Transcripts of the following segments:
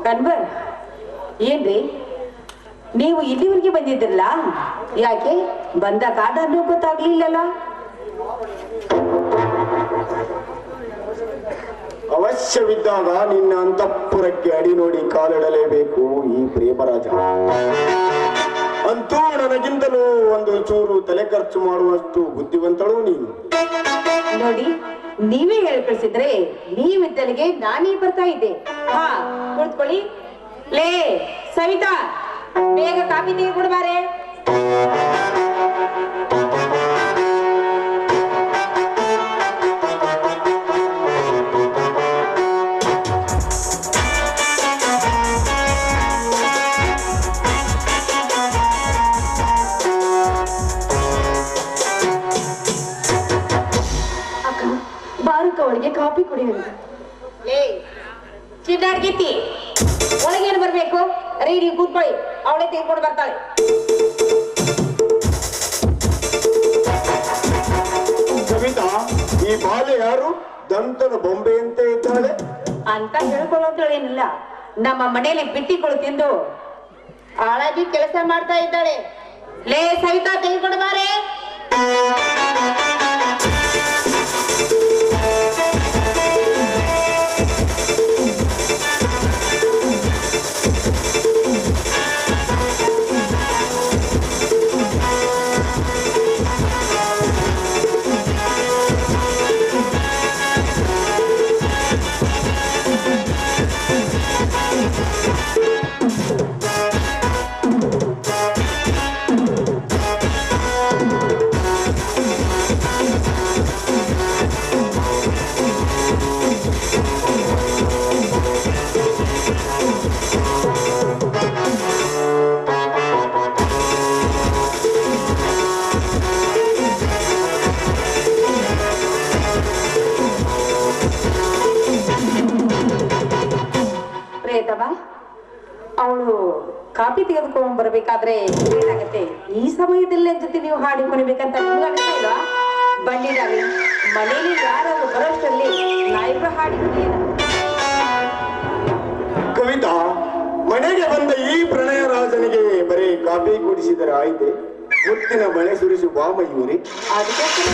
ಕನ್ವರ್ ಏನ್ರಿ ನೀವು ಇಲ್ಲಿವರೆಗೆ ಬಂದಿದ್ರಲ್ಲ, ಯಾಕೆ ಬಂದ ಕಾರಣ ಗೊತ್ತಾಗ್ಲಿಲ್ಲಲ್ಲ? ಅವಶ್ಯವಿದ್ದಾಗ ನಿನ್ನ ಅಂತಃಪುರಕ್ಕೆ ಅಡಿ ನೋಡಿ ಕಾಲಿಡಲೇಬೇಕು ಈ ಪ್ರೇಮರಾಜ. ಅಂತೂ ನನಗಿಂತಲೂ ಒಂದು ಚೂರು ತಲೆ ಖರ್ಚು ಮಾಡುವಷ್ಟು ಬುದ್ಧಿವಂತಳು ನೀನು. ನೋಡಿ, ನೀವೇ ಹೇಳಿ ಕಳಿಸಿದ್ರೆ ನೀವಿದ್ದಲ್ಲಿಗೆ ನಾನೇ ಬರ್ತಾ ಇದ್ದೆ. ಹಾ, ಕುಳಿತುಕೊಳ್ಳಿ. ಲೇ ಸವಿತಾ, ಬೇಗ ಕಾಫಿ ತೆಗೆದುಕೊಡ್ಬಾರೆ. ಅವಳಿಗೆ ಕಾಫಿ ಕುಡಿಯೋದು. ಲೇ ಚಿನ್ನಾಡ್ಗಿತ್ತಿ, ಒಳಗೇನು ಬರ್ಬೇಕು? ರೀ, ನೀವು ಕೂತ್ಕೊಳ್ಳಿ, ಅವಳೇ ತೆಗೆದುಕೊಂಡು ಬರ್ತಾಳೆ. ಸವಿತಾ, ಈ ಬಾಲೆ ಯಾರು? ದಂತನ ಬೊಂಬೆಯಂತೆ ಇದ್ದಾಳೆ ಅಂತ ಹೇಳ್ಕೊಳ್ಳೋದೇನಿಲ್ಲ. ನಮ್ಮ ಮನೆಯಲ್ಲಿ ಬಿಟ್ಟಿಗಳು ತಿಂದು ಹಾಳಾಗಿ ಕೆಲಸ ಮಾಡ್ತಾ ಇದ್ದಾಳೆ. ಲೇ ಸವಿತಾ, ತೆಗೆದುಕೊಂಡು ಬಾರೆ. ಅವಳು ಕಾಫಿ ತೆಗೆದುಕೊಂಡು ಬರ್ಬೇಕಾದ್ರೆ ಏನಾಗತ್ತೆ, ಈ ಸಮಯದಲ್ಲಿ ಜೊತೆ ನೀವು ಹಾಡಿ ಕುಣಿಬೇಕಂತ ಅನಿಸ್ತಿಲ್ವಾ? ಬಂದಿದ್ದಾವೆ ಮನೆಯಲ್ಲಿ ಯಾರಾದ್ರೂ ಬರೋಷ್ಟರಲ್ಲಿ ನಾಯಿಬ್ರು ಹಾಡಿ ಕುಣಿಯೋಣ. ಕವಿತಾ, ಮನೆಗೆ ಬಂದ ಈ ಪ್ರಣಯ ರಾಜನಿಗೆ ಬರೀ ಕಾಫಿ ಕುಡಿಸಿದರೆ ಆಯ್ತೆ? ಮುತ್ತಿನ ಬಳೆ ಸುರಿಸಿ ಬಾ ಮಯೂರಿ. ಅದಕ್ಕೆ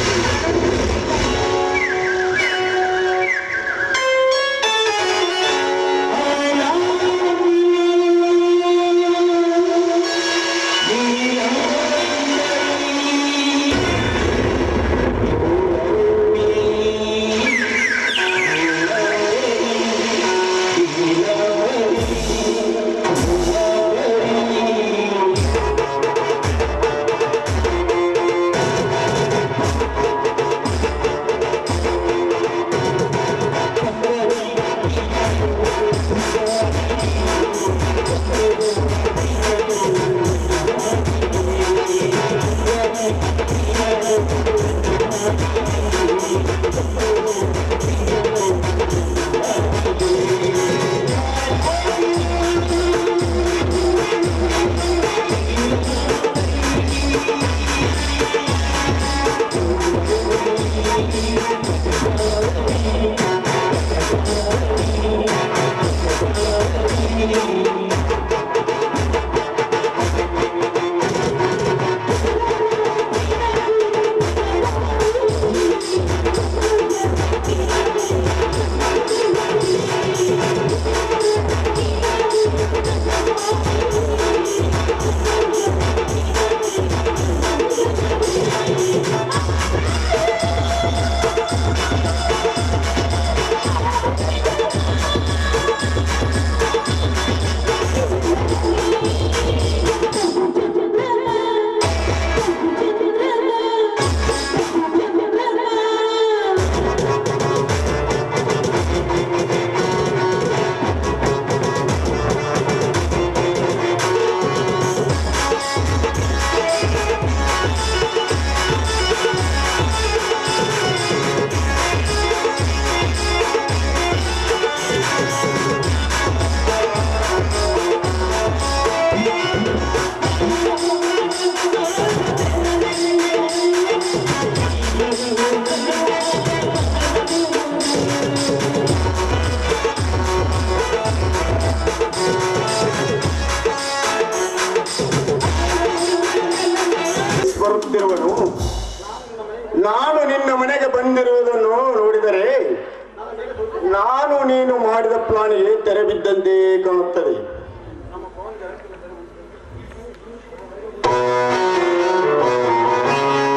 ಇದ್ದಂತೆ ಕಾಣುತ್ತದೆ.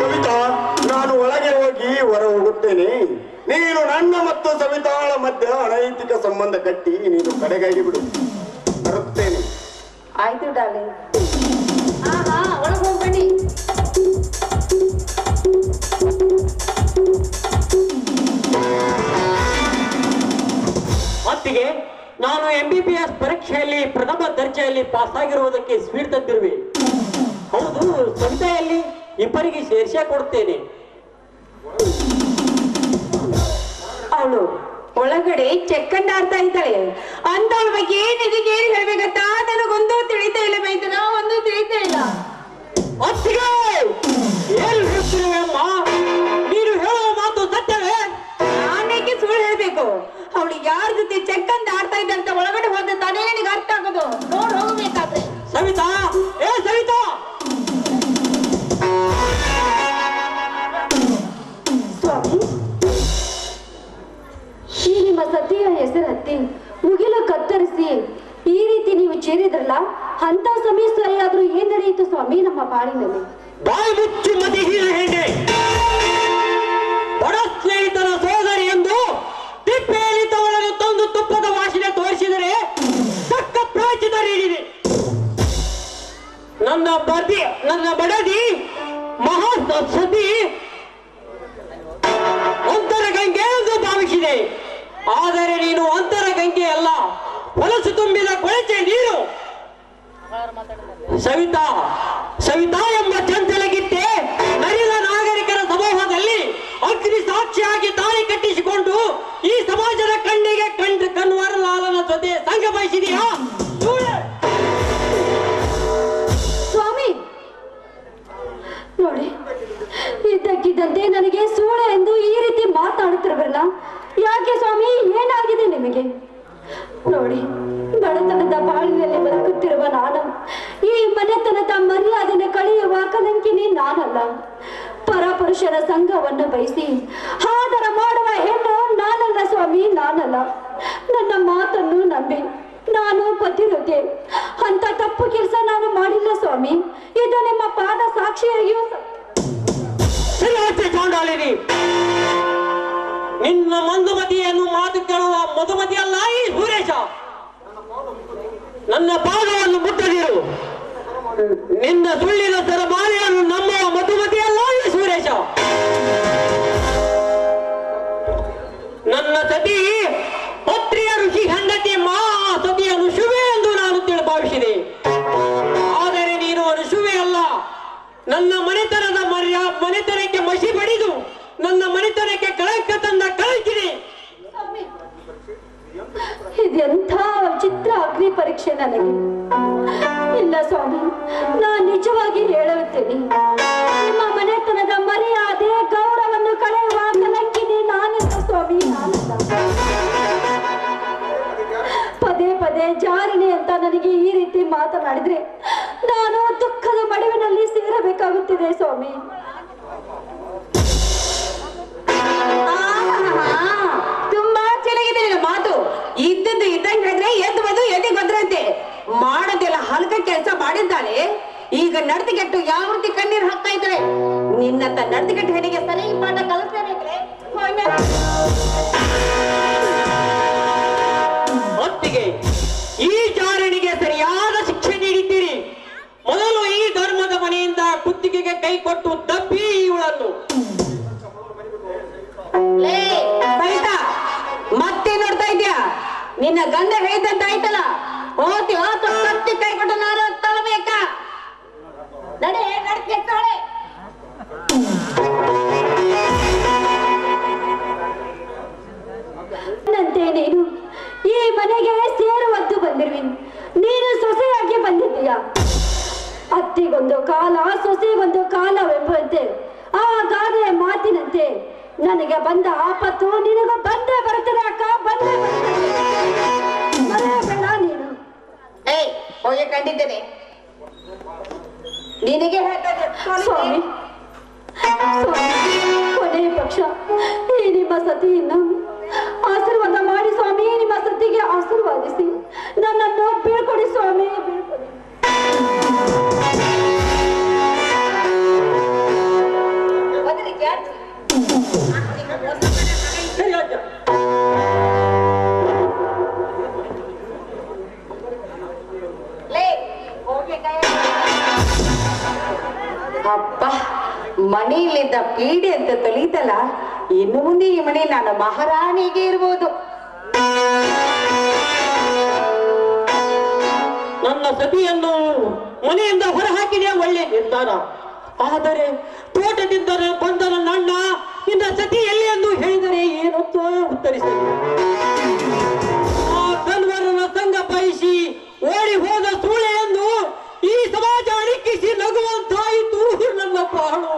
ಕವಿತಾ, ನಾನು ಒಳಗೆ ಹೋಗಿ ಹೊರ ಹೋಗುತ್ತೇನೆ. ನೀನು ನನ್ನ ಮತ್ತು ಸವಿತಾಳ ಮಧ್ಯೆ ಅನೈತಿಕ ಸಂಬಂಧ ಕಟ್ಟಿ ನೀನು ಕಡೆಗಾಗಿ ಬಿಡು. ಬರುತ್ತೇನೆ. ಆಯ್ತು ಡಾರ್ಲಿಂಗ್. ಒಳಗೆ ಹೋಗ್ಬನ್ನಿ. ಮತ್ತಿಗೆ ನಾನು MBBS ಪರೀಕ್ಷೆಯಲ್ಲಿ ಪ್ರಥಮ ದರ್ಜೆಯಲ್ಲಿ ಪಾಸ್ ಆಗಿರುವುದಕ್ಕೆ ಸ್ವೀಟ್ ತಂದಿರುವೆ. ಹೌದು, ಸಂತೆಯಲ್ಲಿ ಇಬ್ಬರಿಗೆ ಸೇರಿಸೇ ಕೊಡ್ತೇನೆ. ಅವಳು ಒಳಗಡೆ ಚೆಕ್ಕಂಡ ಆಡ್ತಾ ಇದ್ದಾಳೆ. ಅಂತವಳ ಬಗ್ಗೆ ನಿನಗೆ ಏನ್ ಹೇಳ್ಬೇಕಂತ ನನಗೊಂದು ತಿಳಿತಾ ಇಲ್ಲ ಮೈದನ, ಒಂದು ತಿಳಿತಾ ಇಲ್ಲ. ಮತ್ತಿಗೆ ಏನ್ ಹೇಳ್ತಿರುವೆ ಅಮ್ಮ? ನೀನು ಹೇಳುವ ಮಾತು ಸತ್ಯವೇ? ನಾನೇಕೆ ಸುಳ್ಳು ಹೇಳ್ಬೇಕು? ಅವಳು ಯಾರ ಜೊತೆ ಚೆಕ್ಕಂದ ಆಡ್ತಾ ಇದ್ದ ಅಂತ ಒಳಗಡೆ ಹೋದ ತಾನೇ ನಿನಗೆ ಅರ್ಥ ಆಗೋದು. ನೋಡ್ ಹೋಗ್ಬೇಕಾದ್ರೆ. ಸವಿತಾ, ಏ ಸವಿತಾ! ಸ್ವಾಮಿ, ಈ ನಿಮ್ಮ ಸತಿಯ ಹೆಸರತ್ತಿ ಮುಗಿಲು ಕತ್ತರಿಸಿ ಈ ರೀತಿ ನೀವು ಚೇರಿದ್ರಲ್ಲ, ಅಂತ ಸಮಯ ಸರಿಯಾದ್ರೂ ಏನ್ ನಡೆಯಿತು ಸ್ವಾಮಿ ನಮ್ಮ ಬಾಳಿನಲ್ಲಿ? ಬಾಯಿ ಮುಚ್ಚು ಮತಿ ಹೀನ ಹೆಣ್ಣೆ! ಬಡ ಸ್ನೇಹಿತರ ಸೋದರಿ ಎಂದು ತಿಪ್ಪೆಯಲ್ಲಿ ತವಳನ್ನು ತಂದು ತುಪ್ಪದ ವಾಸನೆ ತೋರಿಸಿದರೆ ತಕ್ಕ ಪ್ರಾಚಿತ ನೀಡಿದೆ. ನನ್ನ ಬಡದಿ ಮಹಾ ಸತಿ ಅಂತರಗಂಗೆ ಎಂದು ಭಾವಿಸಿದೆ. ಆದರೆ ನೀನು ಅಂತರಗಂಗೆ ಅಲ್ಲ, ಹೊಲಸು ತುಂಬಿದ ಕೊಳಚೆ ನೀರು. ಸವಿತಾ ಸವಿತಾ ಎಂಬ ಚಂಚಲಗಿತ್ತೆ ನರಿದ ನಾಗರಿಕರ ಸಮೂಹದಲ್ಲಿ ಅಗ್ನಿ ಸಾಕ್ಷಿಯಾಗಿ ತಾಳಿ ಕಟ್ಟಿಸಿಕೊಂಡು ಈ ಸಮಾಜದ ಕಣ್ಣಿಗೆ ಕನ್ವರಲಾಲನ ಜೊತೆ ಸಂಘ ಬಯಸಿದೆಯಾ? ಸ್ವಾಮಿ ನೋಡಿ, ಇದ್ದಕ್ಕಿದ್ದಂತೆ ನನಗೆ ಸೂಳೆ ಎಂದು ಈ ರೀತಿ ಮಾತಾಡುತ್ತಿರಬಲ್ಲ. ಯಾಕೆ ಸ್ವಾಮಿ, ಏನಾಗಿದೆ ನಿಮಗೆ? ನೋಡಿ, ಬಡತನದ ಬಾಳಿನಲ್ಲಿ ಬದುಕುತ್ತಿರುವ ನಾನು, ಈ ಮನೆತನದ ಮರ್ಯಾದೆನ ಕಳೆಯುವ ಕಲಂಕಿನಿ ನಾನಲ್ಲ. ಪರಪುರುಷರ ಸಂಘವನ್ನು ಬಯಸಿ ಆದರ ಮಾಡುವ ಹೆಣ್ಣು ನಾನಲ್ಲ ಸ್ವಾಮಿ, ನಾನಲ್ಲ. ನನ್ನ ಮಾತನ್ನು ನಂಬಿ ನಾನು ಪತಿರತೆ. ಅಂತ ತಪ್ಪು ಕೆಲಸ ನಾನು ಮಾಡಿಲ್ಲ ಸ್ವಾಮಿ. ಇದು ನಿಮ್ಮ ಪಾದ ಸಾಕ್ಷಿಯಾಗಿಯೂ ಚಾಂಡಾಲಿನಿ, ನಿನ್ನ ಮಂದುಮತಿಯನ್ನು ಮಾತು ಕೇಳುವ ಮಧುಮತಿ ಅಲ್ಲ ಈ ಸುರೇಶ. ನನ್ನ ಪಾದವನ್ನು ಮುಟ್ಟದಿರು. ನಿನ್ನ ಸುಳ್ಳಿನ ಸರಮಾಲೆಯನ್ನು ನಂಬುವ ಮಧುಮತಿ ಅಲ್ಲ ಈ ಸುರೇಶ. ನನ್ನ ಸತಿ ಪತ್ರಿಯ ಋಷಿ ಹೆಂಡತಿ ಮಾ ಸತಿ ಅನುಶುವೆ ಎಂದು ನಾನು ಭಾವಿಸಿದೆ. ಆದರೆ ನೀನು ಅನುಶುವೆ ಅಲ್ಲ. ನನ್ನ ಮನೆತನಕ್ಕೆ ಮಸಿ ಬಡಿದು ನನ್ನ ಮನೆತನಕ್ಕೆ ಕಳಂಕ ತಂದ ಕಳಂಕಿನಿ. ಇದೆಂಥ ಚಿತ್ರ ಅಗ್ನಿ ಪರೀಕ್ಷೆ ನನಗೆ. ಇಲ್ಲ ಸ್ವಾಮಿ, ನಾನು ನಿಜವಾಗಿ ಹೇಳುತ್ತೇನೆ, ನಿಮ್ಮ ಮನೆತನದ ಮರ್ಯಾದೆ ಗೌರವವನ್ನು ಕಳೆಯುವ ಕಲಂಕಿನಿ ನಾನಲ್ಲ ಸ್ವಾಮಿ, ನಾನಲ್ಲ. ಪದೇ ಪದೇ ಜಾರಿಣಿ ಅಂತ ನನಗೆ ಈ ರೀತಿ ಮಾತನಾಡಿದ್ರೆ ನಾನು ದುಃಖದ ಮಡುವಿನಲ್ಲಿ ಸೇರಬೇಕಾಗುತ್ತಿದೆ ಸ್ವಾಮಿ. ತುಂಬಾ ಚೆನ್ನಾಗಿದೆ ನಿನ್ನ ಮಾತು. ಇದ್ದದ್ದು ಇದ್ದಂಗೆ ಹೇಳಿದ್ರೆ ಎದ್ದು ಬಂದು ಎದೆ ಗೊದ್ರಂತೆ. ಮಾಡೋದೆಲ್ಲ ಹಲ್ಕ ಕೆಲಸ ಮಾಡಿದ್ದಾಳೆ. ಈಗ ನಡ್ತಿಗೆಟ್ಟು ಯಾವ ರೀತಿ ಕಣ್ಣೀರು ಹಾಕ್ತಾ ಇದ್ರೆ ನಿನ್ನಂತ ನಡ್ತಿಗೆಟ್ಟು ಹೆಣ್ಣಿಗೆ ಸರಿಯಾಗಿ ಪಾಠ ಕಲಿಸ್ಲೇಬೇಕ್ರೆ. ಹೊತ್ತಿಗೆ ಈ ಜಾರಣಿಗೆ ಸರಿಯಾದ ಶಿಕ್ಷೆ ನೀಡಿದ್ದೀರಿ. ಮೊದಲು ಈ ಧರ್ಮದ ಮನೆಯಿಂದ ಕುತ್ತಿಗೆಗೆ ಕೈ ಕೊಟ್ಟು ದಬ್ಬಿ ಇವಳನ್ನು. ಸವಿತಾ, ಮತ್ತೆ ನೋಡ್ತಾ ಇದ್ಯಾ? ನಿನ್ನ ಗಂಡ ಹೇಳಿದಂತ ಆಯ್ತಲ್ಲ, ಹೋತಿ ಹೋತು ಕತ್ತಿ ಕೈ ಕೊಟ್ಟು ನಾನು ತಳಬೇಕಾ? ನಡೆ ನಡ್ಕೆತ್ತಾಳೆ. ನಂತೆ ನೀನು ಈ ಮನೆಗೆ ಸೇರುವಂತೂ ಬಂದಿರುವಿ. ನೀನು ಸೊಸೆಯಾಗಿ ಬಂದಿದ್ದೀಯ. ಅತ್ತಿಗೊಂದು ಕಾಲ ಸೊಸೆಗೊಂದು ಕಾಲವೆಂಬಂತೆ ಆ ಗಾದೆಯ ಮಾತಿನಂತೆ ನನಗೆ ಬಂದ ಆಪತ್ತು ನಿನಗೂ ಬಂದೇ ಬರುತ್ತದೆ ಅಕ್ಕ, ಬಂದೇ ಮರೆಯಬೇಡ ನೀನು. ಹೋಗಿ ಕಂಡಿದ್ದೇನೆ. ನಿನಗೆ ಹೇಳ್ತದೆ ಸ್ವಾಮಿ, ಕೊನೆಯ ಪಕ್ಷ ಈ ನಿಮ್ಮ ಸತಿಯನ್ನು ಆಶೀರ್ವಾದ ಮಾಡಿ ಸ್ವಾಮಿ, ನಿಮ್ಮ ಸತಿಗೆ ಆಶೀರ್ವಾದಿಸಿ ನನ್ನನ್ನು ಬೀಳ್ಕೊಡಿ ಸ್ವಾಮಿ, ಬೀಳ್ಕೊಡಿ. ಸರಿ ಅಜ್ಜ. ಅಪ್ಪ, ಮನೆಯಲ್ಲಿದ್ದ ಪೀಡೆ ಅಂತ ತೊಳೀತಲ್ಲ, ಇನ್ನು ಮುಂದೆ ಈ ಮನೆ ನಾನು ಮಹಾರಾಣಿಗೆ ಇರ್ಬೋದು. ನನ್ನ ಸತಿಯನ್ನು ಮನೆಯಿಂದ ಹೊರಹಾಕಿದೆ ಒಳ್ಳೆ ನಿರ್ಧಾರ. ಆದರೆ ತೋಟದಿಂದ ಬಂದ ನನ್ನ ಅಣ್ಣ ನಿನ್ನ ಸತಿ ಎಲ್ಲಿ ಎಂದು ಹೇಳಿದರೆ ಏನಂತೋ ಉತ್ತರಿಸಲಿ. ಆ ಕನ್ವರನ ಸಂಘ ಬಯಸಿ ಓಡಿ ಹೋದ ಸೂಳೆಯನ್ನು ಈ ಸಮಾಜ ಅಣಕಿಸಿ ನಗುವಂತಾಯಿತು ನನ್ನ ಪಾಳು.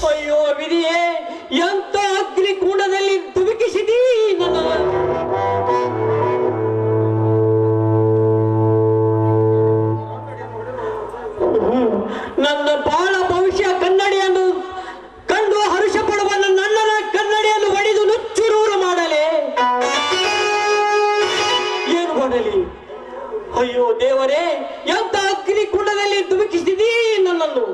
ಅಯ್ಯೋ ವಿಧಿಯೇ, ಎಂತ ಅಗ್ನಿ ಕೂಡದಲ್ಲಿ ಧುಮುಕಿಸಿದೀ ನನ್ನ. ನನ್ನ ಬಾಳ ಭವಿಷ್ಯ ಕನ್ನಡಿಯನ್ನು ಕಂಡು ಹರುಷ ಪಡುವ ನನ್ನ ಅಣ್ಣನ ಕನ್ನಡಿಯನ್ನು ಒಡೆದು ನುಚ್ಚುನೂರು ಮಾಡಲೇ, ಏನು ಮಾಡಲಿ? ಅಯ್ಯೋ ದೇವರೇ, ಎಂತ ಅಗ್ನಿ ಕುಂಡದಲ್ಲಿ ಧುಮುಕಿಸಿದೀ ನನ್ನನ್ನು.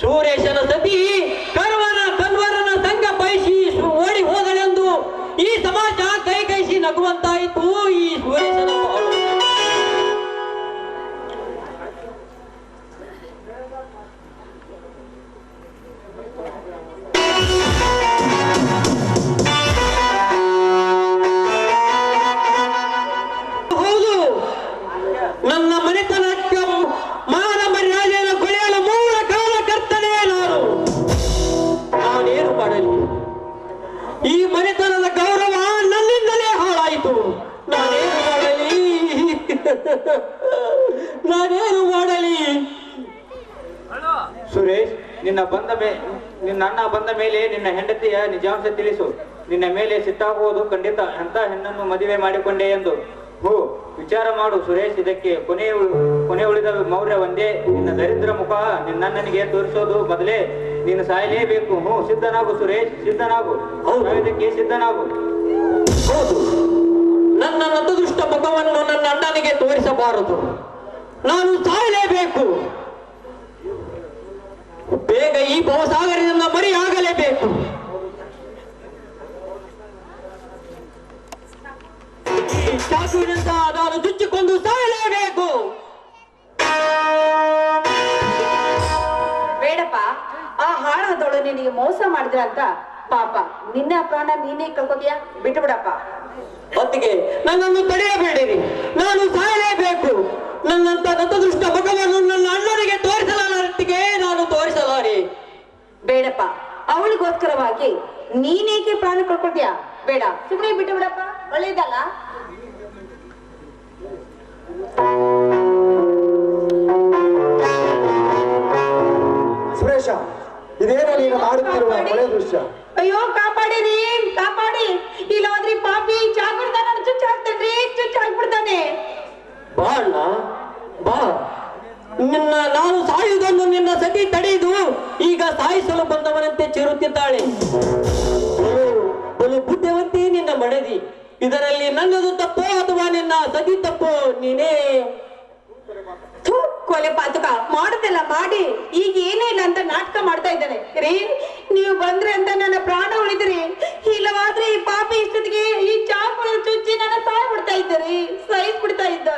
ಸೂರೇಶನ ಸತಿ ಕನ್ವರನ ಸಂಘ ಬಯಸಿ ಓಡಿ ಹೋದಳೆಂದು ಈ ಸಮಾಜ ಕೈ ಕೈಸಿ ನಗುವಂತಾಯಿತು ಈ ಸೂರೇಶನ ಬಾಳು. ಹೌದು, ನನ್ನ ಮನೆತನಕ್ಕೆ ಮಾನ ಮರ್ಯಾದೆಯನ್ನು ಕೊಳೆಯಲು ಮೂಲ ಕಾರಣಕರ್ತನೇ ನಾನು. ನಾನೇನು ಮಾಡಲಿ? ಈ ಮನೆತನದ ಗೌರವ ನನ್ನಿಂದಲೇ ಹಾಳಾಯಿತು. ನಾನೇನು ಮಾಡಲಿ? ನಾನೇನು ಮಾಡಲಿ? ಸುರೇಶ್, ನಿನ್ನ ಅಣ್ಣ ಬಂದ ಮೇಲೆ ನಿನ್ನ ಹೆಂಡತಿಯ ನಿಜಾಂಶ ತಿಳಿಸು. ನಿನ್ನ ಮೇಲೆ ಸಿಟ್ಟಾಗುವುದು ಖಂಡಿತ. ಎಂತ ಹೆಣ್ಣನ್ನು ಮದುವೆ ಮಾಡಿಕೊಂಡೆ ಎಂದು ವಿಚಾರ ಮಾಡು ಸುರೇಶ್. ಇದಕ್ಕೆ ಕೊನೆ ಉಳಿದ ಮೌರ್ಯ ಒಂದೇ. ನಿನ್ನ ದರಿದ್ರ ಮುಖ ನಿನ್ನನಿಗೆ ತೋರಿಸೋದು ಮೊದಲೇ ನೀನು ಸಾಯಲೇಬೇಕು. ಸಿದ್ಧನಾಗು ಸುರೇಶ್, ಸಿದ್ಧನಾಗು. ಇದಕ್ಕೆ ಸಿದ್ಧನಾಗು. ಹೌದು, ನನ್ನ ನತದೃಷ್ಟ ಮುಖವನ್ನು ನನ್ನ ಅಣ್ಣನಿಗೆ ತೋರಿಸಬಾರದು. ನಾನು ಸಾಯಲೇಬೇಕು. ಬೇಗ ಈ ಭವಸಾಗರದಿಂದ ಮರೆಯಾಗಲೇಬೇಕು. ಈ ಚಾಕುವಿನಿಂದ ನಾನು ಚುಚ್ಚಿಕೊಂಡು ಸಾಯಲೇಬೇಕು. ಬೇಡಪ್ಪ, ಆ ಹಾಳಾದವಳು ನಿನಗೆ ಮೋಸ ಮಾಡಿದ್ರ ಅಂತ ಪಾಪ ನಿನ್ನ ಪ್ರಾಣ ನೀನೇ ಕಳ್ಕೊತೀಯ. ಬಿಟ್ಟು ಬಿಡಪ್ಪ. ಹೊತ್ತಿಗೆ ನನ್ನನ್ನು ತಡೆಯಬೇಡಿರಿ. ನಾನು ಸಾಯಲೇಬೇಕು. ನನ್ನಂತ ನತದೃಷ್ಟ ಮುಖವನ್ನು ನನ್ನ ಅಣ್ಣನಿಗೆ ತೋರಿಸಲಾರತ್ತಿಗೆ ನಾನು ತೋರಿಸಲಾರೆ. ಬೇಡಪ್ಪ, ಅವಳಿಗೋಸ್ಕರವಾಗಿ ನೀನೇಕೆ ಪ್ರಾಣ ಕಳ್ಕೊತೀಯ? ಬೇಡ, ಸುಮ್ಮನೆ ಬಿಟ್ಟು ಬಿಡಪ್ಪ, ಒಳ್ಳೇದಲ್ಲ. ಸುರೇಶ, ಇದೇನೋ ನೀನು ಮಾಡುತ್ತಿರುವ ಒಳ್ಳೆ ದೃಶ್ಯ. ಅಯ್ಯೋ, ಕಾಪಾಡಿರಿ, ಕಾಪಾಡಿ. ಇಲ್ಲಾದ್ರಿ ಪಾಪಿ ಚಾಕುಡ್ದ ನಾನು ಚುಚ್ಚಾಕ್ತೇನ್ರಿ, ಚುಚ್ಚಾಕ್ಬಿಡ್ತಾನೆ. ಬಾ ಅಣ್ಣ, ಬಾ. ನಾನು ಸಾಯುವುದನ್ನು ನಿನ್ನ ಸತಿ ತಡೆದು ಈಗ ಸಾಯಿಸಲು ಬಂದವನಂತೆ ಚಿರುತ್ತಿದ್ದಾಳೆ. ಬಲು ಬುದ್ಧಿವಂತಿ ನಿನ್ನ ಮಡದಿ. ಇದರಲ್ಲಿ ನನ್ನದು ತಪ್ಪೋ ಅಥವಾ ನಿನ್ನ ಸತಿ ತಪ್ಪೋ? ನೀನೇ ಕೊಲೆ ಪಾತಕ ಮಾಡುದೆಲ್ಲ ಮಾಡಿ ಈಗ ಏನೂ ಇಲ್ಲ ಅಂತ ನಾಟಕ ಮಾಡ್ತಾ ಇದ್ದಾನೆ ರೀ. ನೀವು ಬಂದ್ರೆ ಅಂತ ನನ್ನ ಪ್ರಾಣ ಉಳಿದ್ರಿ, ಇಲ್ಲವಾದ್ರೆ ಈ ಪಾಪಿ ಇಷ್ಟೊತ್ತಿಗೆ ಈ ಚಾಕು ಚುಚ್ಚಿ ನನ್ನ ಸಾಯ್ ಬಿಡ್ತಾ ಇದ್ದೀರಿ, ಸಹಿಸ್ಬಿಡ್ತಾ ಇದ್ದ.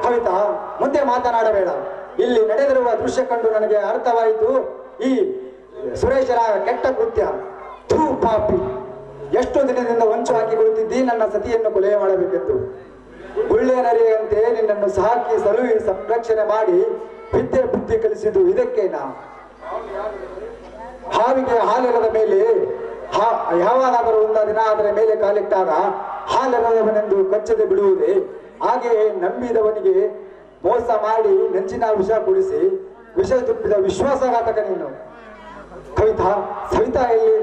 ಕವಿತಾ, ಮುಂದೆ ಮಾತನಾಡಬೇಡ. ಇಲ್ಲಿ ನಡೆದಿರುವ ದೃಶ್ಯ ಕಂಡು ನನಗೆ ಅರ್ಥವಾಯಿತು ಈ ಸುರೇಶರ ಕೆಟ್ಟ ಕೃತ್ಯ. ಪಾಪಿ, ಎಷ್ಟು ದಿನದಿಂದ ಹೊಂಚು ಹಾಕಿಕೊಳ್ಳುತ್ತಿದ್ದಿ ನನ್ನ ಸತಿಯನ್ನು ಕೊಲೆ ಮಾಡಬೇಕೆಂದು. ಗುಳ್ಳೆ ನರಿಯಂತೆ ನಿನ್ನನ್ನು ಸಾಕಿ ಸಲುಹಿ ಸಂರಕ್ಷಣೆ ಮಾಡಿ ವಿದ್ಯೆ ಬುದ್ಧಿ ಕಲಿಸಿದ್ದು ಇದಕ್ಕೇನಾ? ಹಾವಿಗೆ ಹಾಲೆರದ ಮೇಲೆ ಯಾವಾಗಾದರೂ ಒಂದು ದಿನ ಅದರ ಮೇಲೆ ಕಾಲಿಟ್ಟಾಗ ಹಾಲೆರದವನೆಂದು ಕಚ್ಚದೆ ಬಿಡುವುದೇ? ಹಾಗೆಯೇ ನಂಬಿದವನಿಗೆ ಮೋಸ ಮಾಡಿ ನೆಂಚಿನ ವಿಷ ಕುಡಿಸಿ ವಿಷ ತುಪ್ಪಿದ ವಿಶ್ವಾಸಘಾತಕ ನೀನು. ಕವಿತಾ, ಸವಿತಾ ಎಲ್ಲಿ?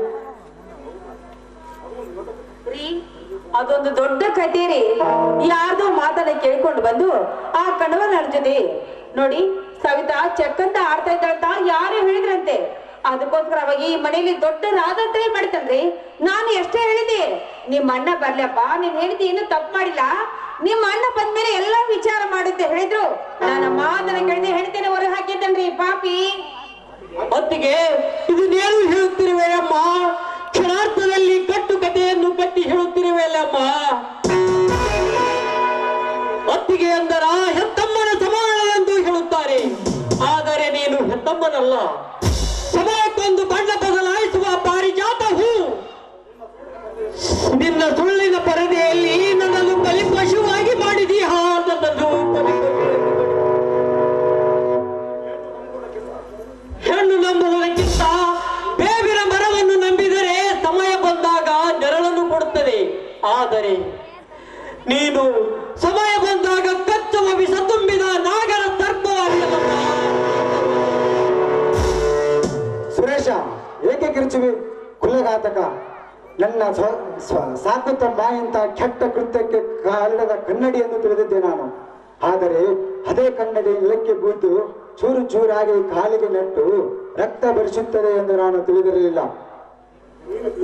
ಅದೊಂದು ದೊಡ್ಡ ಕಥೆ ರೀ. ಯಾರ್ದೋ ಮಾತನ್ನ ಕೇಳ್ಕೊಂಡು ಬಂದು ಆ ಕಣವನ ಜೊತೆ ನೋಡಿ ಸವಿತಾ ಚೆಕ್ ಅಂತ ಆಡ್ತಾ ಇದ್ದಾಳಂತ ಯಾರು ಹೇಳಿದ್ರಂತೆ. ಅದಕ್ಕೋಸ್ಕರ ಅವಾಗ ಈ ಮನೆಯಲ್ಲಿ ದೊಡ್ಡ ರಾಧಂತ್ರಿ ಮಾಡಿತನ್ರಿ. ನಾನು ಎಷ್ಟೇ ಹೇಳಿದೆ, ನಿಮ್ಮ ಅಣ್ಣ ಬರ್ಲಪ್ಪ, ನೀನ್ ಹೇಳಿದ್ದೆ ಏನು ತಪ್ಪು ಮಾಡಿಲ್ಲ, ನಿಮ್ಮ ಅಣ್ಣ ಬಂದ್ಮೇಲೆ ಎಲ್ಲಾ ವಿಚಾರ ಮಾಡುತ್ತೆ ಹೇಳಿದ್ರು. ನನ್ನ ಮಾತನ್ನ ಕೇಳಿದೆ ಹೇಳ್ತೇನೆ ಹೊರಗೆ ಹಾಕಿದ್ದನ್ರಿ ಪಾಪಿ. ಹೊತ್ತಿಗೆ ಇದನ್ನೇನು ಹೇಳುತ್ತಿರುವೆ ಅಮ್ಮ? ಕ್ಷಣಾರ್ಥದಲ್ಲಿ ಕಟ್ಟು ಕಥೆಯನ್ನು ಕಟ್ಟಿ ಹೇಳುತ್ತಿರುವೆ ಅಮ್ಮ. ಹೊತ್ತಿಗೆ ಅಂದರ ಹೆತ್ತಮ್ಮನ ಸಮಾನ ಎಂದು ಹೇಳುತ್ತಾರೆ. ಆದರೆ ನೀನು ಹೆತ್ತಮ್ಮನಲ್ಲ, ಸಮಯಕ್ಕೊಂದು ಬಣ್ಣ ಬದಲಾಯಿಸುವ ಪಾರಿಜಾತ ಹೂ. ನಿನ್ನ ಸುಳ್ಳಿನ ಪರದೆಯಲ್ಲಿ ನನ್ನನ್ನು ಬಲಿಪಶುವಾಗಿ ಮಾಡಿದೀಯ. ನನ್ನನ್ನು ಹೆಣ್ಣು ನಂಬುವುದಕ್ಕಿಂತ ಬೇವಿನ ಮರವನ್ನು ನಂಬಿದರೆ ಸಮಯ ಬಂದಾಗ ನೆರಳನ್ನು ಕೊಡುತ್ತದೆ. ಆದರೆ ನೀನು ಸಮಯ ಬಂದಾಗ ಕಚ್ಚುವ ವಿಷ ತುಂಬಿದ ನಾಗರ ಸರ್ಪವಾಗಿರಲಮ್ಮ. ಸುರೇಶ, ಏಕೆ ಕಿರುಚುವಿ ಕುಲಘಾತಕ? ನನ್ನ ಸಾಕು ತಮ್ಮ ಇಂಥ ಕೆಟ್ಟ ಕೃತ್ಯಕ್ಕೆ ಕಾಲಿಡದ ಕನ್ನಡಿ ಎಂದು ತಿಳಿದಿದ್ದೆ ನಾನು. ಆದರೆ ಅದೇ ಕನ್ನಡಿ ನೆಲಕ್ಕೆ ಬೂತು ಚೂರು ಚೂರಾಗಿ ಕಾಲಿಗೆ ನೆಟ್ಟು ರಕ್ತ ಬರಿಸುತ್ತದೆ ಎಂದು ನಾನು ತಿಳಿದಿರಲಿಲ್ಲ.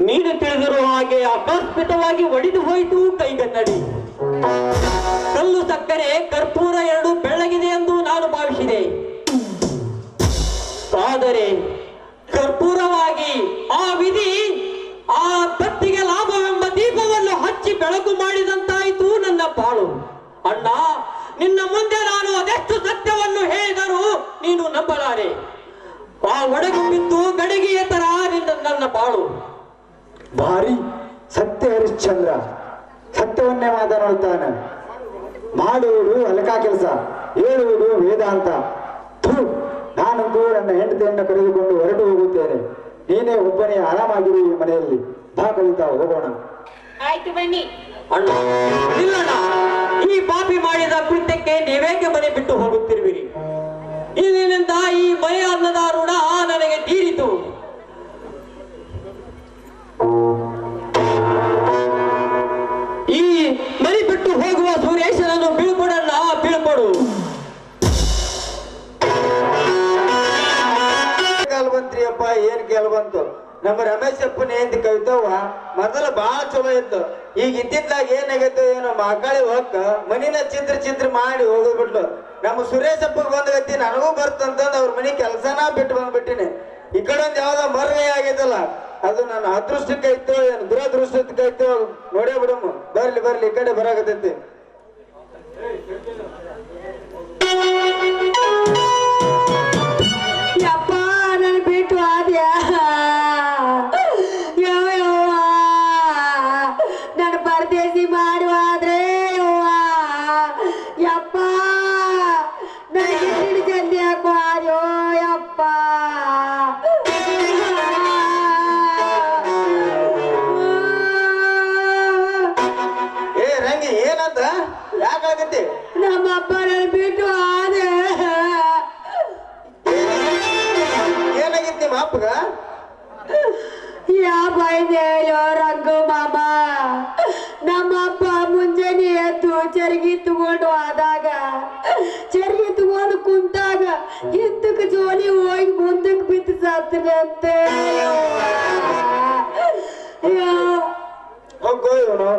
ನೀನು ತಿಳಿದಿರುವ ಹಾಗೆ ಆಕಸ್ಮಿಕವಾಗಿ ಒಡೆದು ಹೋಯಿತು ಕೈಗನ್ನಡಿ. ಕಲ್ಲು ಸಕ್ಕರೆ ಕರ್ಪೂರ ಎರಡು ಬೆಳ್ಳಗಿದೆ ಎಂದು ನಾನು ಭಾವಿಸಿದೆ. ಆದರೆ ಕರ್ಪೂರವಾಗಿ ಆ ವಿಧಿ ಆ ಭಕ್ತಿಗೆ ಲಾಭವೆಂಬ ದೀಪವನ್ನು ಹಚ್ಚಿ ಬೆಳಕು ಮಾಡಿದಂತಾಯಿತು ನನ್ನ ಬಾಳು. ಅಣ್ಣ, ನಿನ್ನ ಮುಂದೆ ನಾನು ಅದೆಷ್ಟು ಸತ್ಯವನ್ನು ಹೇಳಿದರೂ ನೀನು ನಂಬಲಾರೆ. ಆ ಒಡಗು ಬಿದ್ದು ಗಡಿಗೆಯ ತರ ನನ್ನ ಬಾಳು. ಭಾರಿ ಸತ್ಯ ಹರಿಶ್ಚಂದ್ರ, ಸತ್ಯವನ್ನೇ ಮಾತನಾಡುತ್ತಾನೆ. ಮಾಡುವುದು ಅಲಕ ಕೆಲಸ, ಹೇಳುವುದು ವೇದಾಂತ. ನಾನಂತೂ ನನ್ನ ಹೆಂಡತಿಯನ್ನು ಕರೆದುಕೊಂಡು ಹೊರಟು ಹೋಗುತ್ತೇನೆ. ನೀನೇ ಒಬ್ಬನೇ ಆರಾಮಾಗಿರು ಈ ಮನೆಯಲ್ಲಿ. ಬಾ ಕವಿತಾ, ಹೋಗೋಣ. ಆಯ್ತು ಬನ್ನಿ. ಅಣ್ಣ, ನಿಲ್ಲಣ್ಣ. ಈ ಪಾಪಿ ಮಾಡಿದ ಕೃತ್ಯಕ್ಕೆ ನೀವೇಕೆ ಮನೆ ಬಿಟ್ಟು ಹೋಗುತ್ತಿರುವಿರಿ? ಇಂದಿನಿಂದ ಈ ಮನೆ ಅನ್ನದ ಋಣ ನನಗೆ ತೀರಿತು. ಈ ಮನೆ ಬಿಟ್ಟು ಹೋಗುವ ಸುರೇಶನನ್ನು ಬೀಳ್ಕೊಡಣ್ಣ, ಬೀಳ್ಕೊಡು. ಬಂತ್ರಿಯಪ್ಪ, ಏನ್ ಕೇಳ ಬಂತು? ನಮ್ಮ ರಮೇಶ್ ಅಪ್ಪನ ಏನ್ ಕವಿತವ್ವ ಮೊದಲ ಬಾಳ ಚಲೋ ಇತ್ತು. ಈಗ ಇದ್ದಿದ್ದಾಗ ಏನಾಗೈತೆ ಏನೋ ಮಕ್ಕಳಿ ಹೋಗಕ್ಕ ಮನಿನ ಚಿತ್ರ ಮಾಡಿ ಹೋಗ್ಬಿಟ್ಲು. ನಮ್ಮ ಸುರೇಶ್ ಅಪ್ಪಗೆ ಬಂದಗತ್ತಿ ನನಗೂ ಬರ್ತಂತಂದ್ ಅವ್ರ ಮನಿ ಕೆಲ್ಸನ ಬಿಟ್ಟು ಬಂದ್ಬಿಟ್ಟಿನಿ. ಈ ಕಡೆ ಒಂದ್ ಯಾವ್ದೋ ಮರ್ವೆ ಆಗೈತಲ್ಲ, ಅದು ನನ್ನ ಅದೃಷ್ಟಕ್ಕೆ ಐತೋ ಏನು ದುರದೃಷ್ಟಕ್ಕೆ ಐತೋ ನೋಡೇ ಬಿಡಮ್ಮ. ಬರ್ಲಿ ಈ ಕಡೆ ಬರಾಕತೈತಿ. ಯಪ್ಪ, ನನ್ ಬಿಟ್ಟು ಆದ್ಯಾ? ನನ್ನ ಪರದೇಸಿ ಮಾಡುವಾದ್ರೆ ಯಪ್ಪ, ನನಗೆ ಹಿಡಿದಲ್ಲಿ ಯಾಕೋ ಆದ್ಯೋ ಯಪ್ಪ. ಏ ರಂಗಿ, ಏನಂತ ಯಾಕಾಗತ್ತಿ? ನಮ್ಮಪ್ಪ ನನ್ ಬಿಟ್ಟು ಆದೆ. ಏನಾಗಿತ್ತು ನಿಮ್ಮ ಅಪ್ಪಗ? ಯಾಬಾಯ್ದೇಳೋ ರಂಗು ಮಾಮ, ನಮ್ಮಪ್ಪ ಮುಂಜಾನೆ ಎದ್ದು ಚರ್ಗಿ ತಗೊಂಡು ಆದಾಗ, ಚರ್ಗಿ ತಗೊಂಡು ಕುಂತಾಗ ಹಿಂದಕ್ಕೆ ಜೋಲಿ ಹೋಗಿ ಮುಂದಕ್ಕೆ ಬಿದ್ದು ಸತ್ತನಂತೆ. ಹೋಗೋ ಇವನು,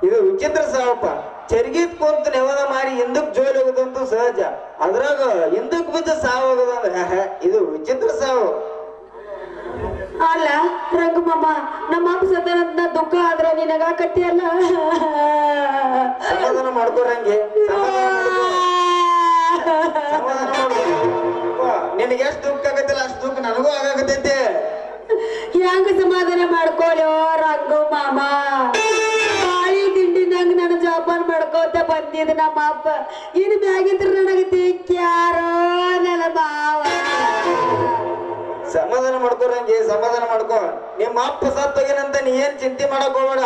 ಇದು ವಿಚಿತ್ರ ಸಾವಪ್ಪ. ಚರ್ಗಿತ್ ಕುಂತ ನೆವದ ಮಾಡಿ ಹಿಂದಕ್ ಜೋಲಿ ಹೋಗುದಂತೂ ಸಹಜ, ಅದ್ರಾಗ ಹಿಂದಕ್ ಬಿದ್ದು ಸಾವು ಹೋಗೋದಂದ್ರೆ ಇದು ವಿಚಿತ್ರ ಸಾವು. ಅಲ್ಲ ರಂಗು ಮಾಮ, ನಮ್ಮ ಅಪ್ಪ ಸತ್ತನಂತ ದುಃಖ ಆದ್ರೆ ನಿನಗ ಕಟ್ಟಿಯಲ್ಲ. ಸಮಾಧಾನ ಮಾಡ್ಕೋರಂಗೆ, ನಿನಗೆ ಎಷ್ಟು ದುಃಖ ಆಗತ್ತಿಲ್ಲ ಅಷ್ಟು ದುಃಖ ನನಗೂ ಆಗಾಕತೈತೆ. ಹೆಂಗ ಸಮಾಧಾನ ಮಾಡ್ಕೊಳ್ಳೋ ರಂಗು ಮಾಮ? ಬಾಳಿ ತಿಂಡಿನಂಗ ನನ್ನ ಜೋಪಾನ ಮಾಡ್ಕೋತ ಬಂದಿದ್ ನಮ್ಮ ಅಪ್ಪ. ಇನ್ ಮ್ಯಾಗಿದ್ರ ನನಗೆ ದಿಕ್ಕ್ಯಾರೋ ನನ್ನ ಮಾವ. ಸಮಾಧಾನ ಮಾಡ್ಕೋರಂಗೆ, ಸಮಾಧಾನ ಮಾಡ್ಕೋ. ನಿಮ್ಮ ಅಪ್ಪ ಸತ್ತೋಗಿನಂತ ನೀ ಏನ್ ಚಿಂತೆ ಮಾಡಕ್ ಹೋಗ್ಬೇಡ.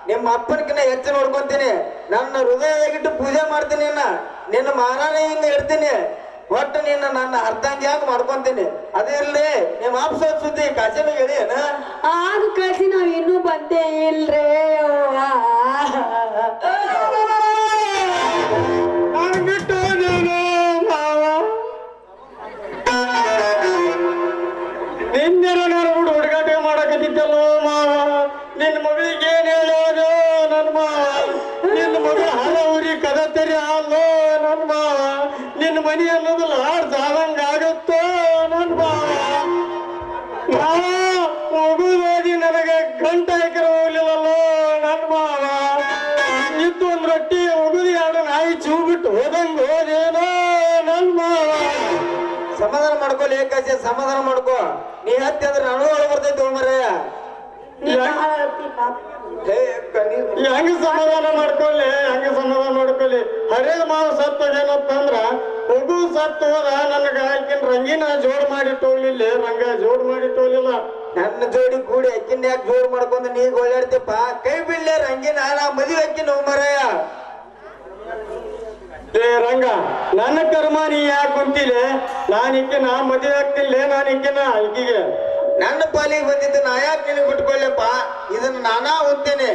ನಿಮ್ಮ ಅಪ್ಪನಕಿನ್ನ ಹೆಚ್ಚು ನೋಡ್ಕೊಂತೀನಿ. ನನ್ನ ಹೃದಯದಾಗಿಟ್ಟು ಪೂಜೆ ಮಾಡ್ತೀನಿ. ನಿನ್ನ ಮಾರಾಣ ಹಿಂಗ ಇಡ್ತೀನಿ. ಒಟ್ಟು ನಿನ್ನ ನನ್ನ ಅರ್ಧಂಗಿಯಾಗಿ ಮಾಡ್ಕೊಂತೀನಿ. ಅದಿರ್ಲಿ, ನಿಮ್ಮ ಅಪ್ಪ ಸತ್ ಸುದ್ದಿ ಕಾಶಿನಾಗ ಹೇಳಿಯೇನ? ಆಗ ಕಳ್ಸಿ ನಾವ್ ಇನ್ನೂ ಬಂದೇ ಇಲ್ರೇ. ಬಿಟ್ಟು ನೀನು ಮಾವ ಮುಗುದೋದಿ ನನಗೆ ಗಂಟ ಹಾಕಿರ ಹೋಗ್ಲಿಲ್ಲಲ್ಲ ನನ್ನ ಮಾವ. ಇತ್ತು ಒಂದ್ ರೊಟ್ಟಿ ಮುಗುದಿ ಎರಡು ನಾಯಿ ಚೂ ಬಿಟ್ಟು ಹೋದಂಗ ಹೋದೇನೋ ನನ್ನ ಮಾವ. ಸಮಾಧಾನ ಮಾಡ್ಕೊಲಿ ಏಕಾಚೆ, ಸಮಾಧಾನ ಮಾಡ್ಕೋ. ನೀ ಹತ್ತಿ ಅಂದ್ರೆ ನನಗೂ ಒಳಗೆ ಬರ್ತೈತಿ ಮರಯ್ಯ. ಹೆಂಗ ಸಮಾಧಾನ ಮಾಡ್ಕೊಳ್ಳಿ, ಹೆಂಗ ಸಮಾಧಾನ ಮಾಡ್ಕೊಳ್ಳಿ. ಹರಿದ ಮಾವ ಸತ್ತೋಗೇನಂತಂದ್ರ ಮಗು ಸತ್ತು ಹೋದ ನನಗ ಆಕಿನ ರಂಗಿನ ಜೋಡ್ ಮಾಡಿಟ್ಟು ಹೋಗ್ಲಿಲ್ಲ, ರಂಗ ಜೋಡ್ ಮಾಡಿಟ್ಟು ಹೋಗ್ಲಿಲ್ಲ. ನನ್ನ ಜೋಡಿ ಕೂಡಿ ಅಕ್ಕಿನ ಯಾಕೆ ಜೋಡ್ ಮಾಡ್ಕೊಂಡು ನೀಗ್ ಓಡಾಡ್ತಿಪ್ಪ? ಕೈ ಬಿಡ್ಲೆ ರಂಗಿನ, ನಾ ಮದುವೆ ಅಕ್ಕಿನ ಮರಯ್ಯ. ಏ ರಂಗ, ನನ್ನ ಕರ್ಮ ನೀ ಯಾಕೆ ಕುಂತಿಲೆ? ನಾನು ಇಕ್ಕಿನ ಮದುವೆ ಆಗ್ತಿಲ್ಲ, ನಾನು ಇಕ್ಕಿನ ಈಕಿಗೆ. ನನ್ನ ಪಾಲಿಗೆ ಬಂದಿದ್ದು ನಾ ಯಾಕೆ ನಿನಗೆ ಬಿಟ್ಕೊಳ್ಳಪ್ಪ? ಇದನ್ನ ನಾನಾ ಓದ್ತೇನೆ.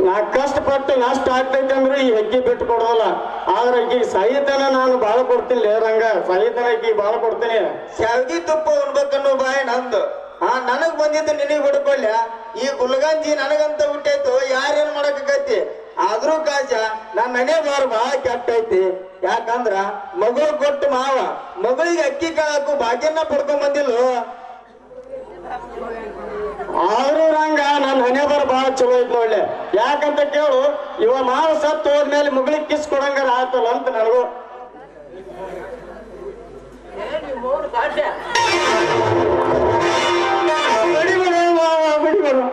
ನಾ ಕಷ್ಟಪಟ್ಟು ನಷ್ಟ ಆಗ್ತೈತೆ ಅಂದ್ರೆ ಈ ಹೆಜ್ಜೆ ಬಿಟ್ಟು ಕೊಡೋಲ್ಲ. ಆದ್ರೆ ಈಕಿಗೆ ಸಾಹಿತ್ಯನ ನಾನು ಬಾಳ ಕೊಡ್ತೀನಿ ರಂಗ, ಸಾಹಿತ್ಯನ ಈಕಿಗೆ ಬಾಳ ಕೊಡ್ತೀನಿ. ಶಾವಿಗೆ ತುಪ್ಪ ಉಣ್ಬೇಕನ್ನೋ ಬಾಯಿ ನಂದು. ನನಗ್ ಬಂದಿದ್ದು ನಿನಗೆ ಬಿಡ್ಕೊಳ್ಳ. ಈ ಗುಲ್ಗಂಜಿ ನನಗಂತ ಬಿಟ್ಟಾಯ್ತು, ಯಾರೇನ್ ಮಾಡಕೈತಿ? ಆದ್ರೂ ಕಾಜ ನನ್ನ ಮನೆ ಬಾರ್ ಬಹಳ ಕೆಟ್ಟೈತಿ. ಯಾಕಂದ್ರ ಮಗಳು ಕೊಟ್ಟು ಮಾವ ಮಗಳಿಗೆ ಅಕ್ಕಿ ಕಾಳಕ್ಕೂ ಭಾಗ್ಯನ ಪಡ್ಕೊಂಡ್ ಬಂದಿಲ್ಲ. ಆದ್ರೂ ರಂಗ ನನ್ನ ಹಣೆ ಬರ ಬಹಳ ಚಲೋ ಐತ್ ನೋಡ್ಲೆ. ಯಾಕಂತ ಕೇಳು, ಇವ ಮಾವ ಸತ್ತು ಹೋದ್ಮೇಲೆ ಮಗಳಿಗೆ ಕಿಸ್ ಕೊಡಂಗಾರ ಆತಲ್ಲ ಅಂತ ನನಗೂ. ಬಿಡಿಬಿಡು ಮಾವ, ಬಿಡಿಬಿಡು.